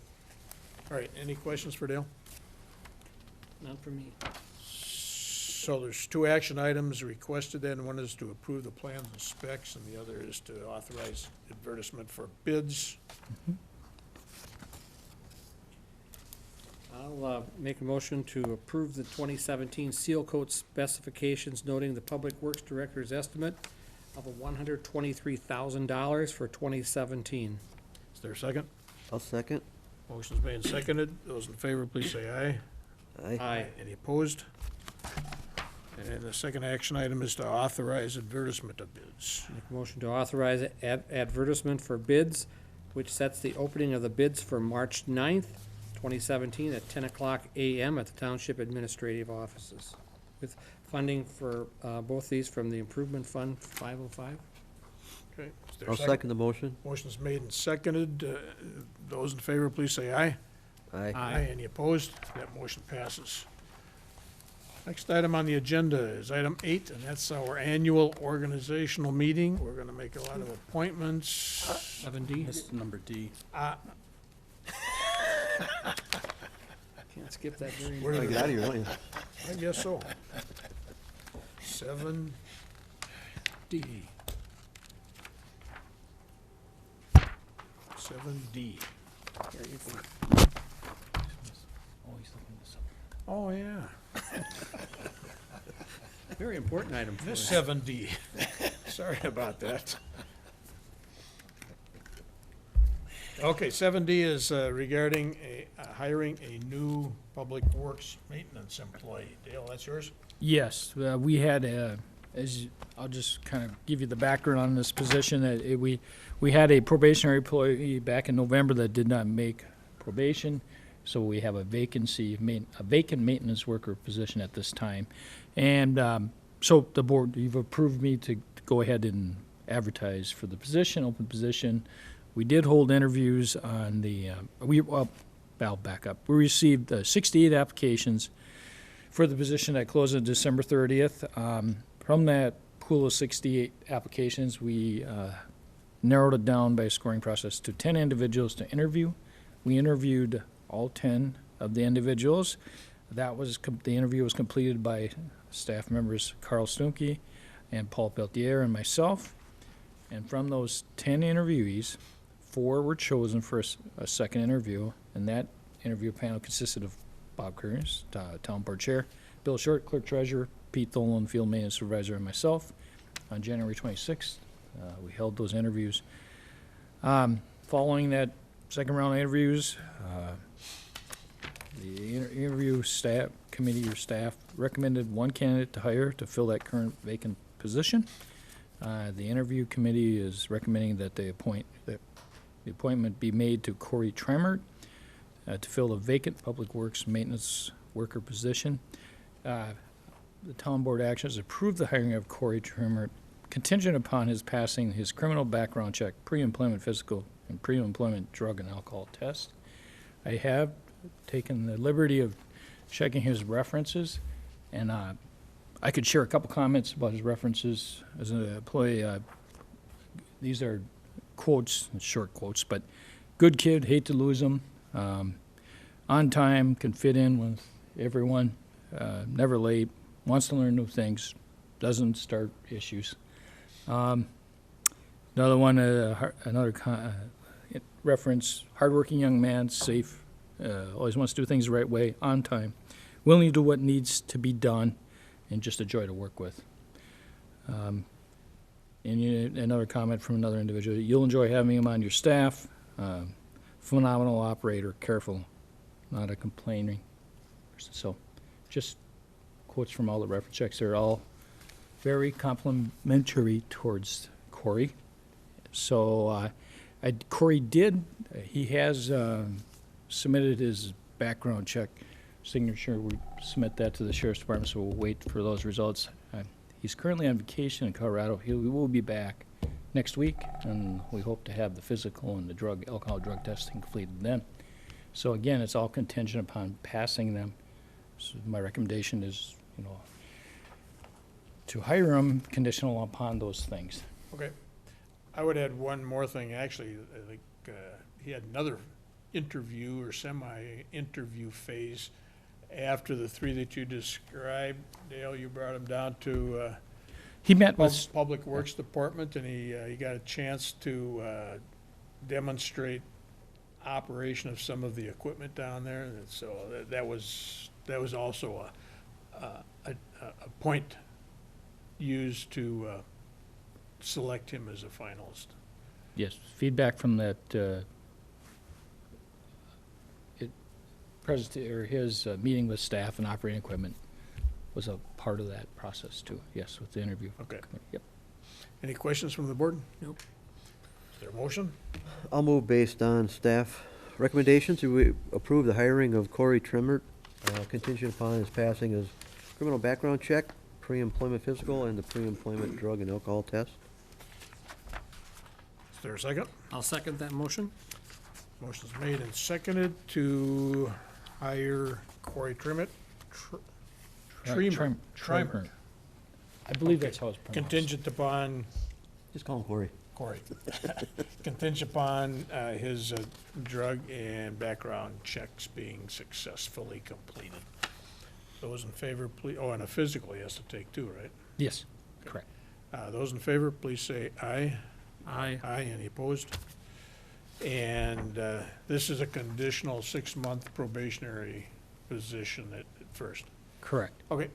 A: All right, any questions for Dale?
C: None for me.
A: So there's two action items requested then. One is to approve the plans and specs, and the other is to authorize advertisement for bids.
C: I'll make a motion to approve the 2017 seal coat specifications, noting the Public Works Director's estimate of $123,000 for 2017.
A: Is there a second?
B: I'll second.
A: Motion's made and seconded. Those in favor, please say aye.
F: Aye.
A: Any opposed? And the second action item is to authorize advertisement of bids.
C: Make a motion to authorize advertisement for bids, which sets the opening of the bids for March 9th, 2017, at 10 o'clock a.m. at the Township Administrative Offices, with funding for both these from the Improvement Fund 505.
A: Okay. Is there a
B: I'll second the motion.
A: Motion's made and seconded. Those in favor, please say aye.
B: Aye.
A: Any opposed? That motion passes. Next item on the agenda is item 8, and that's our annual organizational meeting. We're gonna make a lot of appointments.
C: 7D.
E: This is number D.
C: Can't skip that very.
A: Where
B: I
A: did
B: get
A: it-
B: out of here, don't you?
A: I guess so. 7D. Oh, yeah.
C: Very important item for
A: This
C: us.
A: 7D. Sorry about that. Okay, 7D is regarding hiring a new Public Works maintenance employee. Dale, that's yours?
F: Yes, we had I'll just kind of give you the background on this position, that we had a probationary employee back in November that did not make probation, so we have a vacant maintenance worker position at this time. And so the board, you've approved me to go ahead and advertise for the position, open position. We did hold interviews on I'll back up. We received 68 applications for the position that closed on December 30th. From that pool of 68 applications, we narrowed it down by a scoring process to 10 individuals to interview. We interviewed all 10 of the individuals. The interview was completed by staff members Carl Stumke and Paul Peltier and myself. And from those 10 interviewees, 4 were chosen for a second interview, and that interview panel consisted of Bob Kearns, Town Board Chair, Bill Short, Clerk Treasurer, Pete Tholen, Field Maintenance Supervisor, and myself. On January 26th, we held those interviews. Following that second round of interviews, the interview committee or staff recommended one candidate to hire to fill that current vacant position. The interview committee is recommending that the appointment be made to Corey Tremert to fill the vacant Public Works maintenance worker position. The town board actions approved the hiring of Corey Tremert contingent upon his passing his criminal background check, pre-employment physical, and pre-employment drug and alcohol test. I have taken the liberty of checking his references, and I could share a couple comments about his references as an employee. These are quotes, short quotes, but good kid, hate to lose him, on time, can fit in with everyone, never late, wants to learn new things, doesn't start issues. Another one, reference, hardworking young man, safe, always wants to do things the right way, on time, willing to do what needs to be done, and just a joy to work with. And another comment from another individual, you'll enjoy having him on your staff, phenomenal operator, careful, not a complaining person. So just quotes from all the reference checks. They're all very complimentary towards Corey. So Corey he has submitted his background check signature. We submit that to the Sheriff's Department, so we'll wait for those results. He's currently on vacation in Colorado. He will be back next week, and we hope to have the physical and the alcohol drug testing completed then. So again, it's all contingent upon passing them. So my recommendation is, to hire him conditional upon those things.
A: Okay. I would add one more thing, actually. I think he had another interview or semi-interview phase after the 3 that you described. Dale, you brought him down to
F: He met with,
A: Public Works Department, and he got a chance to demonstrate operation of some of the equipment down there. And so that was also a point used to select him as a finalist.
F: yes, feedback from that, his meeting with staff and operating equipment was a part of that process too, yes, with the interview.
A: Okay.
F: Yep.
A: Any questions from the board? Nope. Is there a motion?
B: I'll move based on staff Recommendations, we approve the hiring of Corey Trimmert, contingent upon his passing his criminal background check, pre-employment physical, and the pre-employment drug and alcohol test.
A: Is there a second?
C: I'll second that motion.
A: Motion's made and seconded to hire Corey Trimmett. Trimer.
F: I believe that's how it's pronounced.
A: Contingent upon
B: Just call him Corey.
A: Corey. Contingent upon his drug and background checks being successfully completed. Those in favor, please, oh, and a physical he has to take too, right?
F: Yes, correct.
A: Those in favor, please say aye.
C: Aye.
A: Aye, any opposed? And this is a conditional 6-month probationary position at first.
F: Correct.
A: Okay.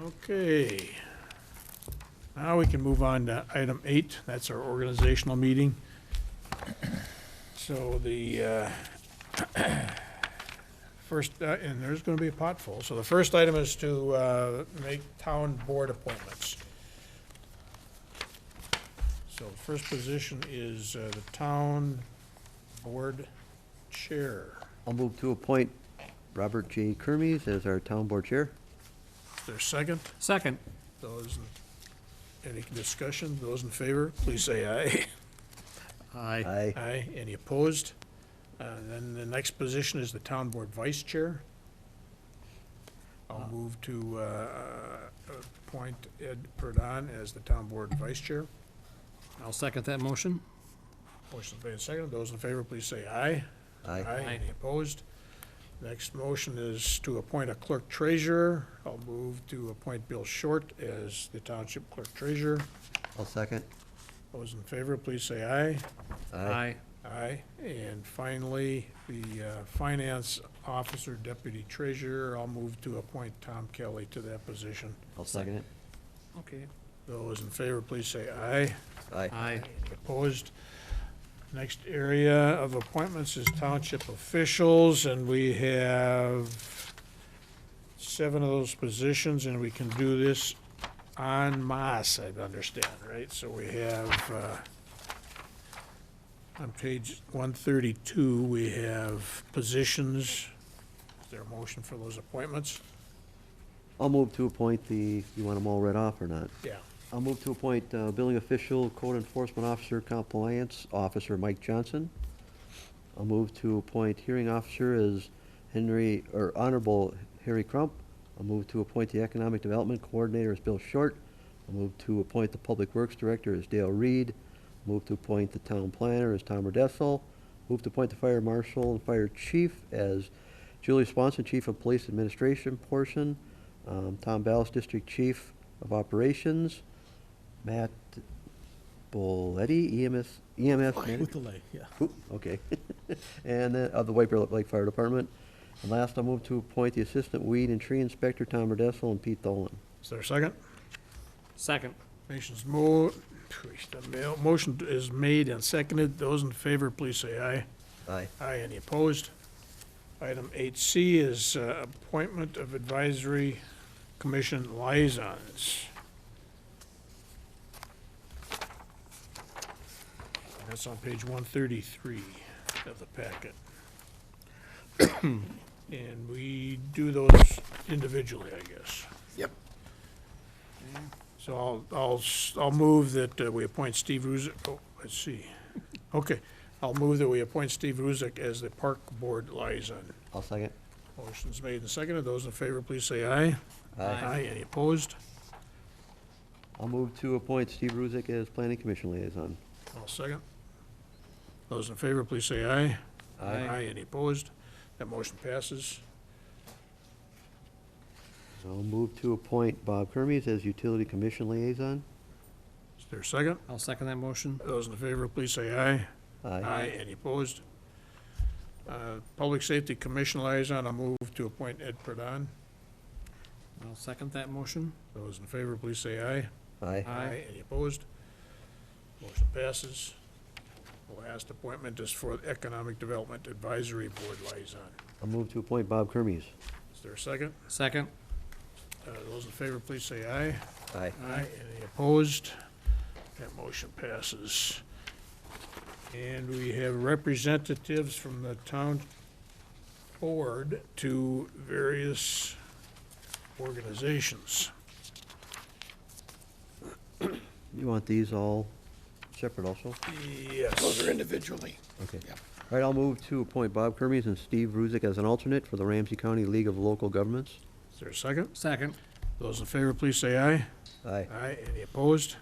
A: Okay. Now we can move on to item 8. That's our organizational meeting. So the first, and there's going to be a pot full. So the first item is to make town board appointments. So first position is the town board chair.
B: I'll move to appoint Robert J. Kermes as our town board chair.
A: Is there a second?
C: Second.
A: Those, any discussion? Those in favor, please say aye.
B: Aye.
A: Aye. Any opposed? Then the next position is the town board vice chair. I'll move to appoint Ed Perdon as the town board vice chair.
C: I'll second that motion.
A: Motion's made and seconded. Those in favor, please say aye.
B: Aye.
A: Any opposed? Next motion is to appoint a clerk treasurer. I'll move to appoint Bill Short as the township clerk treasurer.
B: I'll second.
A: Those in favor, please say aye.
C: Aye.
A: Aye. And finally, the finance officer, deputy treasurer, I'll move to appoint Tom Kelly to that position.
B: I'll second it.
C: Okay.
A: Those in favor, please say aye.
B: Aye.
C: Aye.
A: Any opposed? Next area of appointments is township officials, and we have 7 of those positions, and we can do this en masse, I understand, right? So we have, on page 132, we have positions. Is there a motion for those appointments?
B: I'll move to appoint you want them all read off or not?
A: Yeah.
B: I'll move to appoint Billing Official, Code Enforcement Officer, Compliance Officer Mike Johnson. I'll move to appoint Hearing Officer as Honorable Harry Crump. I'll move to appoint the Economic Development Coordinator as Bill Short. I'll move to appoint the Public Works Director as Dale Reed. Move to appoint the Town Planner as Tom Redessel. Move to appoint the Fire Marshal and Fire Chief as Julie Swanson, Chief of Police Administration portion. Tom Ballas, District Chief of Operations. Matt Boletti, EMS manager.
E: With the lake, yeah.
B: Oop, okay. And then, of the White Bear Lake Fire Department. And last, I'll move to appoint the Assistant Weed and Tree Inspector, Tom Redessel, and Pete Dolan.
A: Is there a second?
C: Second.
A: Motion is made and seconded. Those in favor, please say aye.
B: Aye.
A: Aye. Any opposed? Item 8C is appointment of advisory commission liaisons. That's on page 133 of the packet. And we do those individually, I guess.
I: Yep.
A: So I'll move that we appoint Steve Ruzek, oh, let's see. Okay, I'll move that we appoint Steve Ruzek as the park board liaison.
B: I'll second.
A: Motion's made and seconded. Those in favor, please say aye.
B: Aye.
A: Any opposed?
B: I'll move to appoint Steve Ruzek as Planning Commission Liaison.
A: I'll second. Those in favor, please say aye.
B: Aye.
A: Any opposed? That motion passes.
B: I'll move to appoint Bob Kermes as Utility Commission Liaison.
A: Is there a second?
C: I'll second that motion.
A: Those in favor, please say aye.
B: Aye.
A: Any opposed? Public Safety Commission liaison, I'll move to appoint Ed Perdon.
C: I'll second that motion.
A: Those in favor, please say aye.
B: Aye.
A: Any opposed? Motion passes. The last appointment is for the Economic Development Advisory Board liaison.
B: I'll move to appoint Bob Kermes.
A: Is there a second?
C: Second.
A: Those in favor, please say aye.
B: Aye.
A: Any opposed? That motion passes. And we have representatives from the town board to various organizations.
B: You want these all separate also?
A: Yes.
I: Those are individually.
B: Okay.
I: Yep.
B: All right, I'll move to appoint Bob Kermes and Steve Ruzick as an alternate for the Ramsey County League of Local Governments.
A: Is there a second?
C: Second.
A: Those in favor, please say aye.
B: Aye.
A: Aye. Any opposed?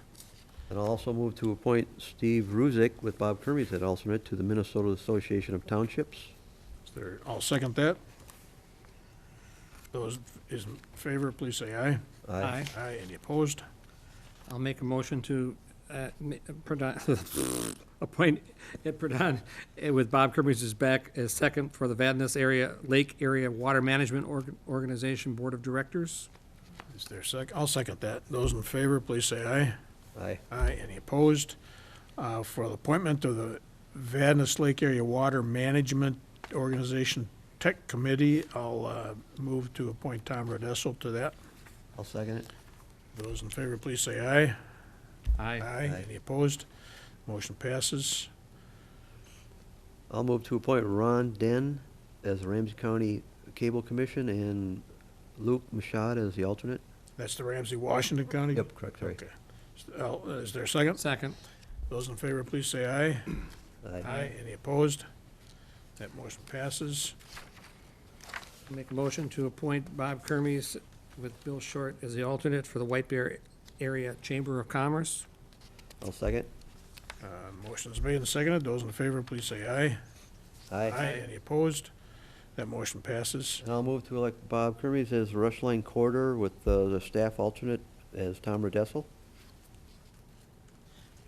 B: And I'll also move to appoint Steve Ruzick with Bob Kermes as alternate to the Minnesota Association of Townships.
A: Is there, I'll second that. Those in favor, please say aye.
C: Aye.
A: Aye. Any opposed?
C: I'll make a motion to appoint Ed Pradhan with Bob Kermes as back as second for the Vadnais Area Lake Area Water Management Organization Board of Directors.
A: Is there a sec? I'll second that. Those in favor, please say aye.
B: Aye.
A: Aye. Any opposed? For the appointment of the Vadnais Lake Area Water Management Organization Tech Committee, I'll move to appoint Tom Rodessel to that.
B: I'll second it.
A: Those in favor, please say aye.
C: Aye.
B: Aye.
A: Any opposed? Motion passes.
B: I'll move to appoint Ron Den as the Ramsey County Cable Commission and Luke Machad as the alternate.
A: That's the Ramsey, Washington County?
B: Yep, correct, sorry.
A: Okay. Is there a second?
C: Second.
A: Those in favor, please say aye.
B: Aye.
A: Any opposed? That motion passes.
C: Make a motion to appoint Bob Kermes with Bill Short as the alternate for the White Bear Area Chamber of Commerce.
B: I'll second.
A: Motion's made and seconded. Those in favor, please say aye.
B: Aye.
A: Any opposed? That motion passes.
B: And I'll move to elect Bob Kermes as Rush Lane Corridor with the staff alternate as Tom Rodessel.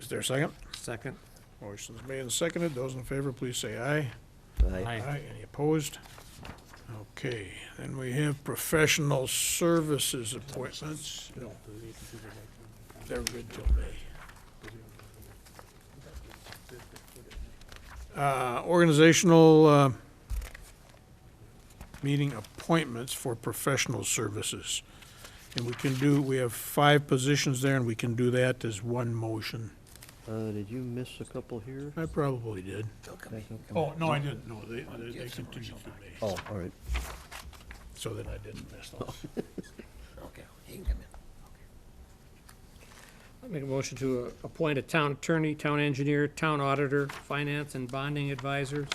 A: Is there a second?
C: Second.
A: Motion's made and seconded. Those in favor, please say aye.
C: Aye.
A: Any opposed? Okay, then we have professional services appointments. They're good till May. Organizational meeting appointments for professional services. And we have 5 positions there, and we can do that as one motion.
B: Did you miss a couple here?
A: I probably did.
B: Okay.
A: Oh, no, I didn't. No, they continued to May.
B: Oh, all right.
A: So then I didn't miss those.
I: Okay, he can come in.
C: I make a motion to appoint a town attorney, town engineer, town auditor, finance and bonding advisors,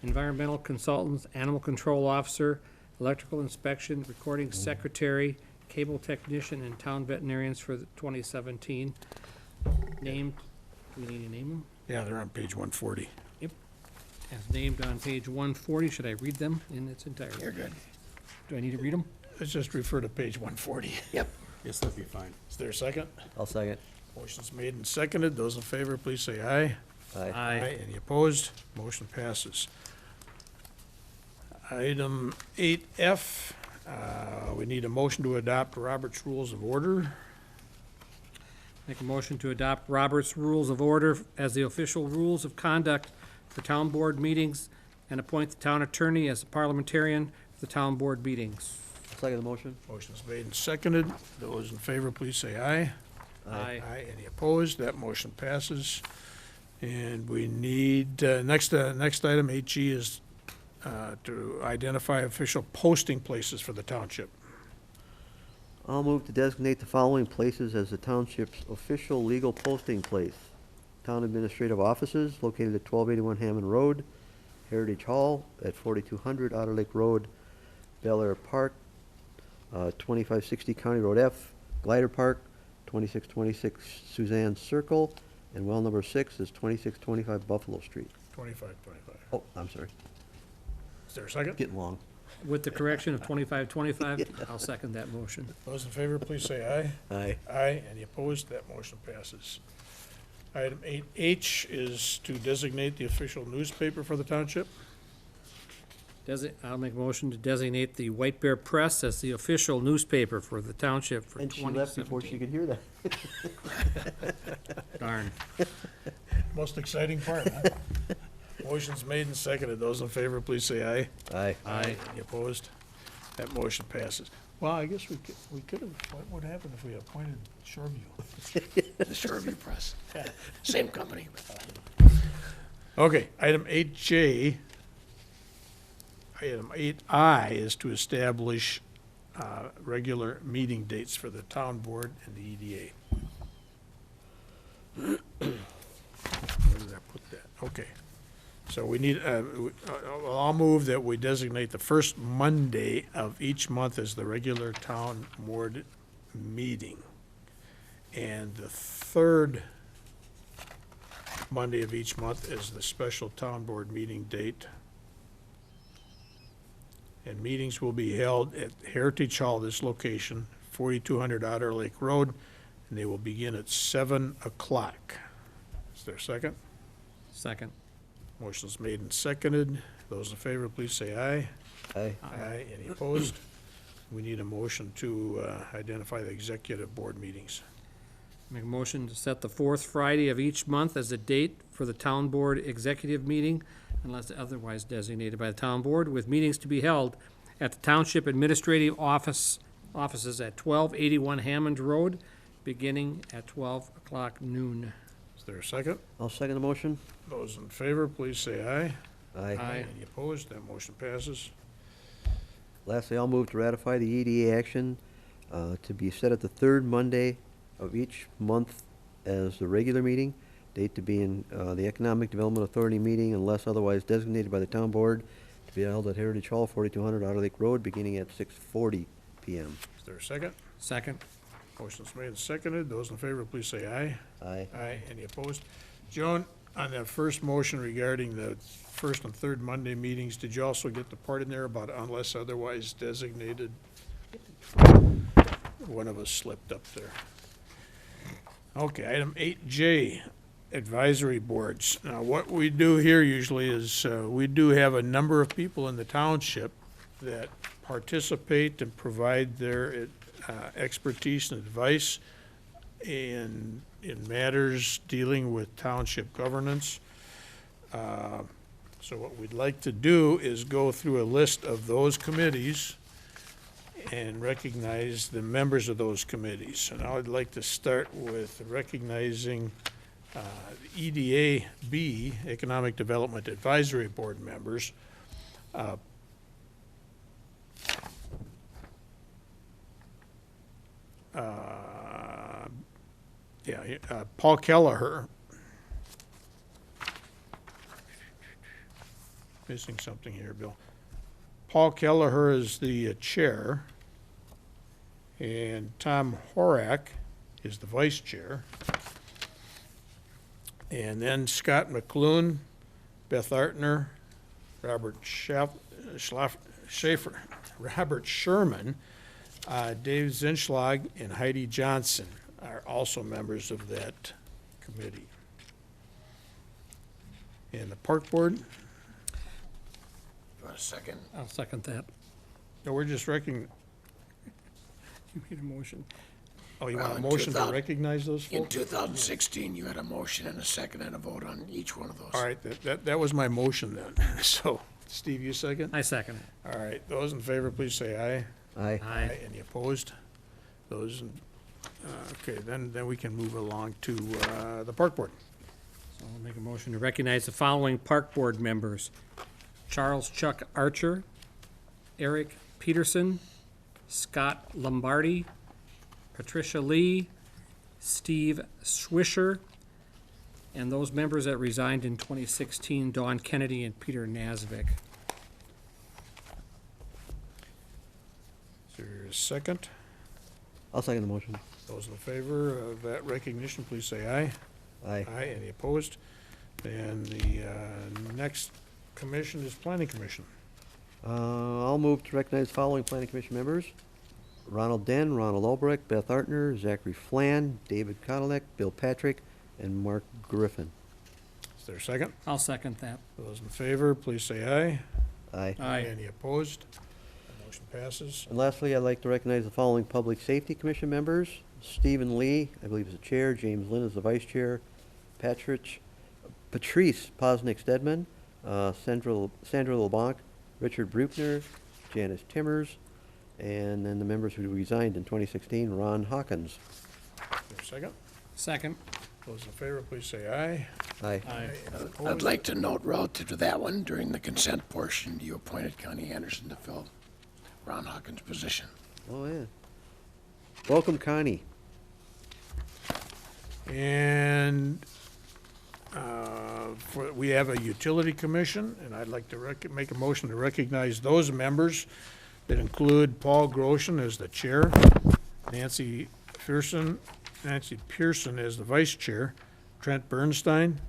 C: environmental consultants, animal control officer, electrical inspection, recording secretary, cable technician, and town veterinarians for the 2017. Named, do we need to name them?
A: Yeah, they're on page 140.
C: As named on page 140, should I read them in its entirety?
I: You're good.
C: Do I need to read them?
A: Let's just refer to page 140.
I: Yep.
D: Yes, that'd be fine.
A: Is there a second?
B: I'll second.
A: Motion's made and seconded. Those in favor, please say aye.
B: Aye.
A: Any opposed? Motion passes. Item 8F, we need a motion to adopt Robert's Rules of Order.
C: Make a motion to adopt Robert's Rules of Order as the official rules of conduct for town board meetings and appoint the town attorney as a parliamentarian for the town board meetings.
B: Second the motion.
A: Motion's made and seconded. Those in favor, please say aye.
C: Aye.
A: Any opposed? That motion passes. And we need, next item, 8G, is to identify official posting places for the township.
B: I'll move to designate the following places as the township's official legal posting place. Town administrative offices located at 1281 Hammond Road, Heritage Hall at 4200 Otter Lake Road, Bel Air Park, 2560 County Road F, Glider Park, 2626 Suzanne Circle, and well number 6 is 2625 Buffalo Street.
A: 2525.
B: Oh, I'm sorry,
A: Is there a second?
B: getting long.
C: With the correction of 2525, I'll second that motion.
A: Those in favor, please say aye.
B: Aye.
A: Aye. Any opposed? That motion passes. Item 8H is to designate the official newspaper for the township.
C: I'll make a motion to designate the White Bear Press as the official newspaper for the township for
B: And she left before she
C: 2017.
B: could hear that.
C: Darn.
A: Most exciting part, huh? Motion's made and seconded. Those in favor, please say aye.
B: Aye.
C: Aye.
A: Any opposed? That motion passes. Well, I guess we could have, what would happen if we appointed Shoreview?
I: The Shoreview Press. Same company.
A: Okay, item 8J. Item 8I is to establish regular meeting dates for the town board and the EDA. Where did I put that? Okay. So we need, I'll move that we designate the first Monday of each month as the regular town board meeting. And the third Monday of each month is the special town board meeting date. And meetings will be held at Heritage Hall, this location, 4200 Otter Lake Road, and they will begin at 7 o'clock. Is there a second?
C: Second.
A: Motion's made and seconded. Those in favor, please say aye.
B: Aye.
A: Aye. Any opposed? We need a motion to identify the executive board meetings.
C: Make a motion to set the fourth Friday of each month as the date for the town board executive meeting, unless otherwise designated by the town board, with meetings to be held at the Township Administrative Offices at 1281 Hammond Road, beginning at 12 o'clock noon.
A: Is there a second?
B: I'll second the motion.
A: Those in favor, please say aye.
B: Aye.
A: Any opposed? That motion passes.
B: Lastly, I'll move to ratify the EDA action to be set at the third Monday of each month as the regular meeting, date to be in the Economic Development Authority meeting unless otherwise designated by the town board, to be held at Heritage Hall, 4200 Otter Lake Road, beginning at 6:40 PM.
A: Is there a second?
C: Second.
A: Motion's made and seconded. Those in favor, please say aye.
B: Aye.
A: Aye. Any opposed? Joan, on that first motion regarding the first and third Monday meetings, did you also get the part in there about unless otherwise designated? One of us slipped up there. Okay, item 8J, advisory boards. Now, what we do here usually is, we do have a number of people in the township that participate and provide their expertise and advice in matters dealing with township governance. So what we'd like to do is go through a list of those committees and recognize the members of those committees. And I would like to start with recognizing EDA-B, Economic Development Advisory Board members. Paul Kelleher. Missing something here, Bill. Paul Kelleher is the chair, and Tom Horak is the vice chair. And then Scott McClune, Beth Artner, Robert Schaefer, Robert Sherman, Dave Zinschlag, and Heidi Johnson are also members of that committee. And the park board,
I: You want a second?
C: I'll second that.
A: no, we're just
C: You made a motion.
A: oh, you
I: Well,
A: want a
I: in
A: motion to
I: 2000
A: recognize those
I: In
A: folks?
I: 2016, you had a motion and a second and a vote on each one of those.
A: All right, that was my motion then. So, Steve, you second?
C: I second it.
A: All right, those in favor, please say aye.
B: Aye.
C: Aye.
A: Any opposed? Those, okay, then we can move along to the park board.
C: So I'll make a motion to recognize the following park board members: Charles Chuck Archer, Eric Peterson, Scott Lombardi, Patricia Lee, Steve Swisher, and those members that resigned in 2016, Dawn Kennedy and Peter Nazvik.
A: Is there a second?
B: I'll second the motion.
A: Those in favor of that recognition, please say aye.
B: Aye.
A: Aye, any opposed? And the next commission is planning commission.
B: I'll move to recognize the following planning commission members: Ronald Den, Ronald Albrecht, Beth Artner, Zachary Flan, David Kodalek, Bill Patrick, and Mark Griffin.
A: Is there a second?
C: I'll second that.
A: Those in favor, please say aye.
B: Aye.
C: Aye.
A: Any opposed? The motion passes.
B: And lastly, I'd like to recognize the following Public Safety Commission members: Stephen Lee, I believe is the chair, James Lynn is the vice chair, Patrice Posnick-Stedman, Sandra LeBlanc, Richard Bruckner, Janice Timmers, and then the members who resigned in 2016, Ron Hawkins.
A: Is there a second?
C: Second.
A: Those in favor, please say aye.
B: Aye.
A: Any
I: I'd
A: opposed?
I: like to note relative to that one, during the consent portion, you appointed Connie Anderson to fill Ron Hawkins' position.
B: Oh, yeah. Welcome, Connie.
A: And we have a utility commission, and I'd like to make a motion to recognize those members that include Paul Groshen as the chair, Nancy Pearson as the vice chair, Trent Bernstein,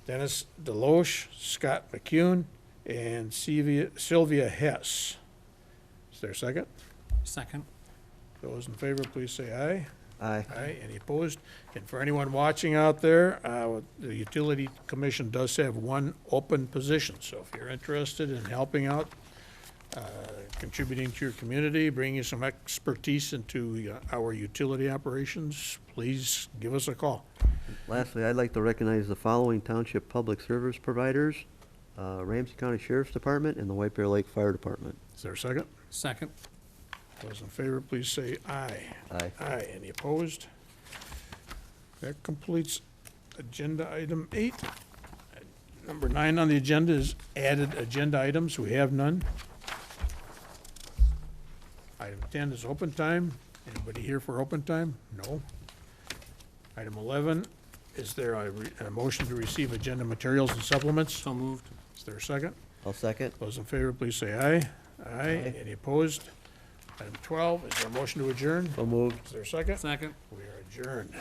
A: Dennis Deloche, Scott McCune, and Sylvia Hess. Is there a second?
C: Second.
A: Those in favor, please say aye.
B: Aye.
A: Aye. Any opposed? And for anyone watching out there, the Utility Commission does have one open position. So if you're interested in helping out, contributing to your community, bringing some expertise into our utility operations, please give us a call.
B: Lastly, I'd like to recognize the following township public service providers, Ramsey County Sheriff's Department and the White Bear Lake Fire Department.
A: Is there a second?
C: Second.
A: Those in favor, please say aye.
B: Aye.
A: Aye. Any opposed? That completes agenda item 8. Number 9 on the agenda is added agenda items. We have none. Item 10 is open time. Anybody here for open time? No. Item 11, is there a motion to receive agenda materials and supplements?
C: So moved.
A: Is there a second?
B: I'll second.
A: Those in favor, please say aye. Aye. Any opposed? Item 12, is there a motion to adjourn?
B: So moved.
A: Is there a second?
C: Second.
A: We are adjourned.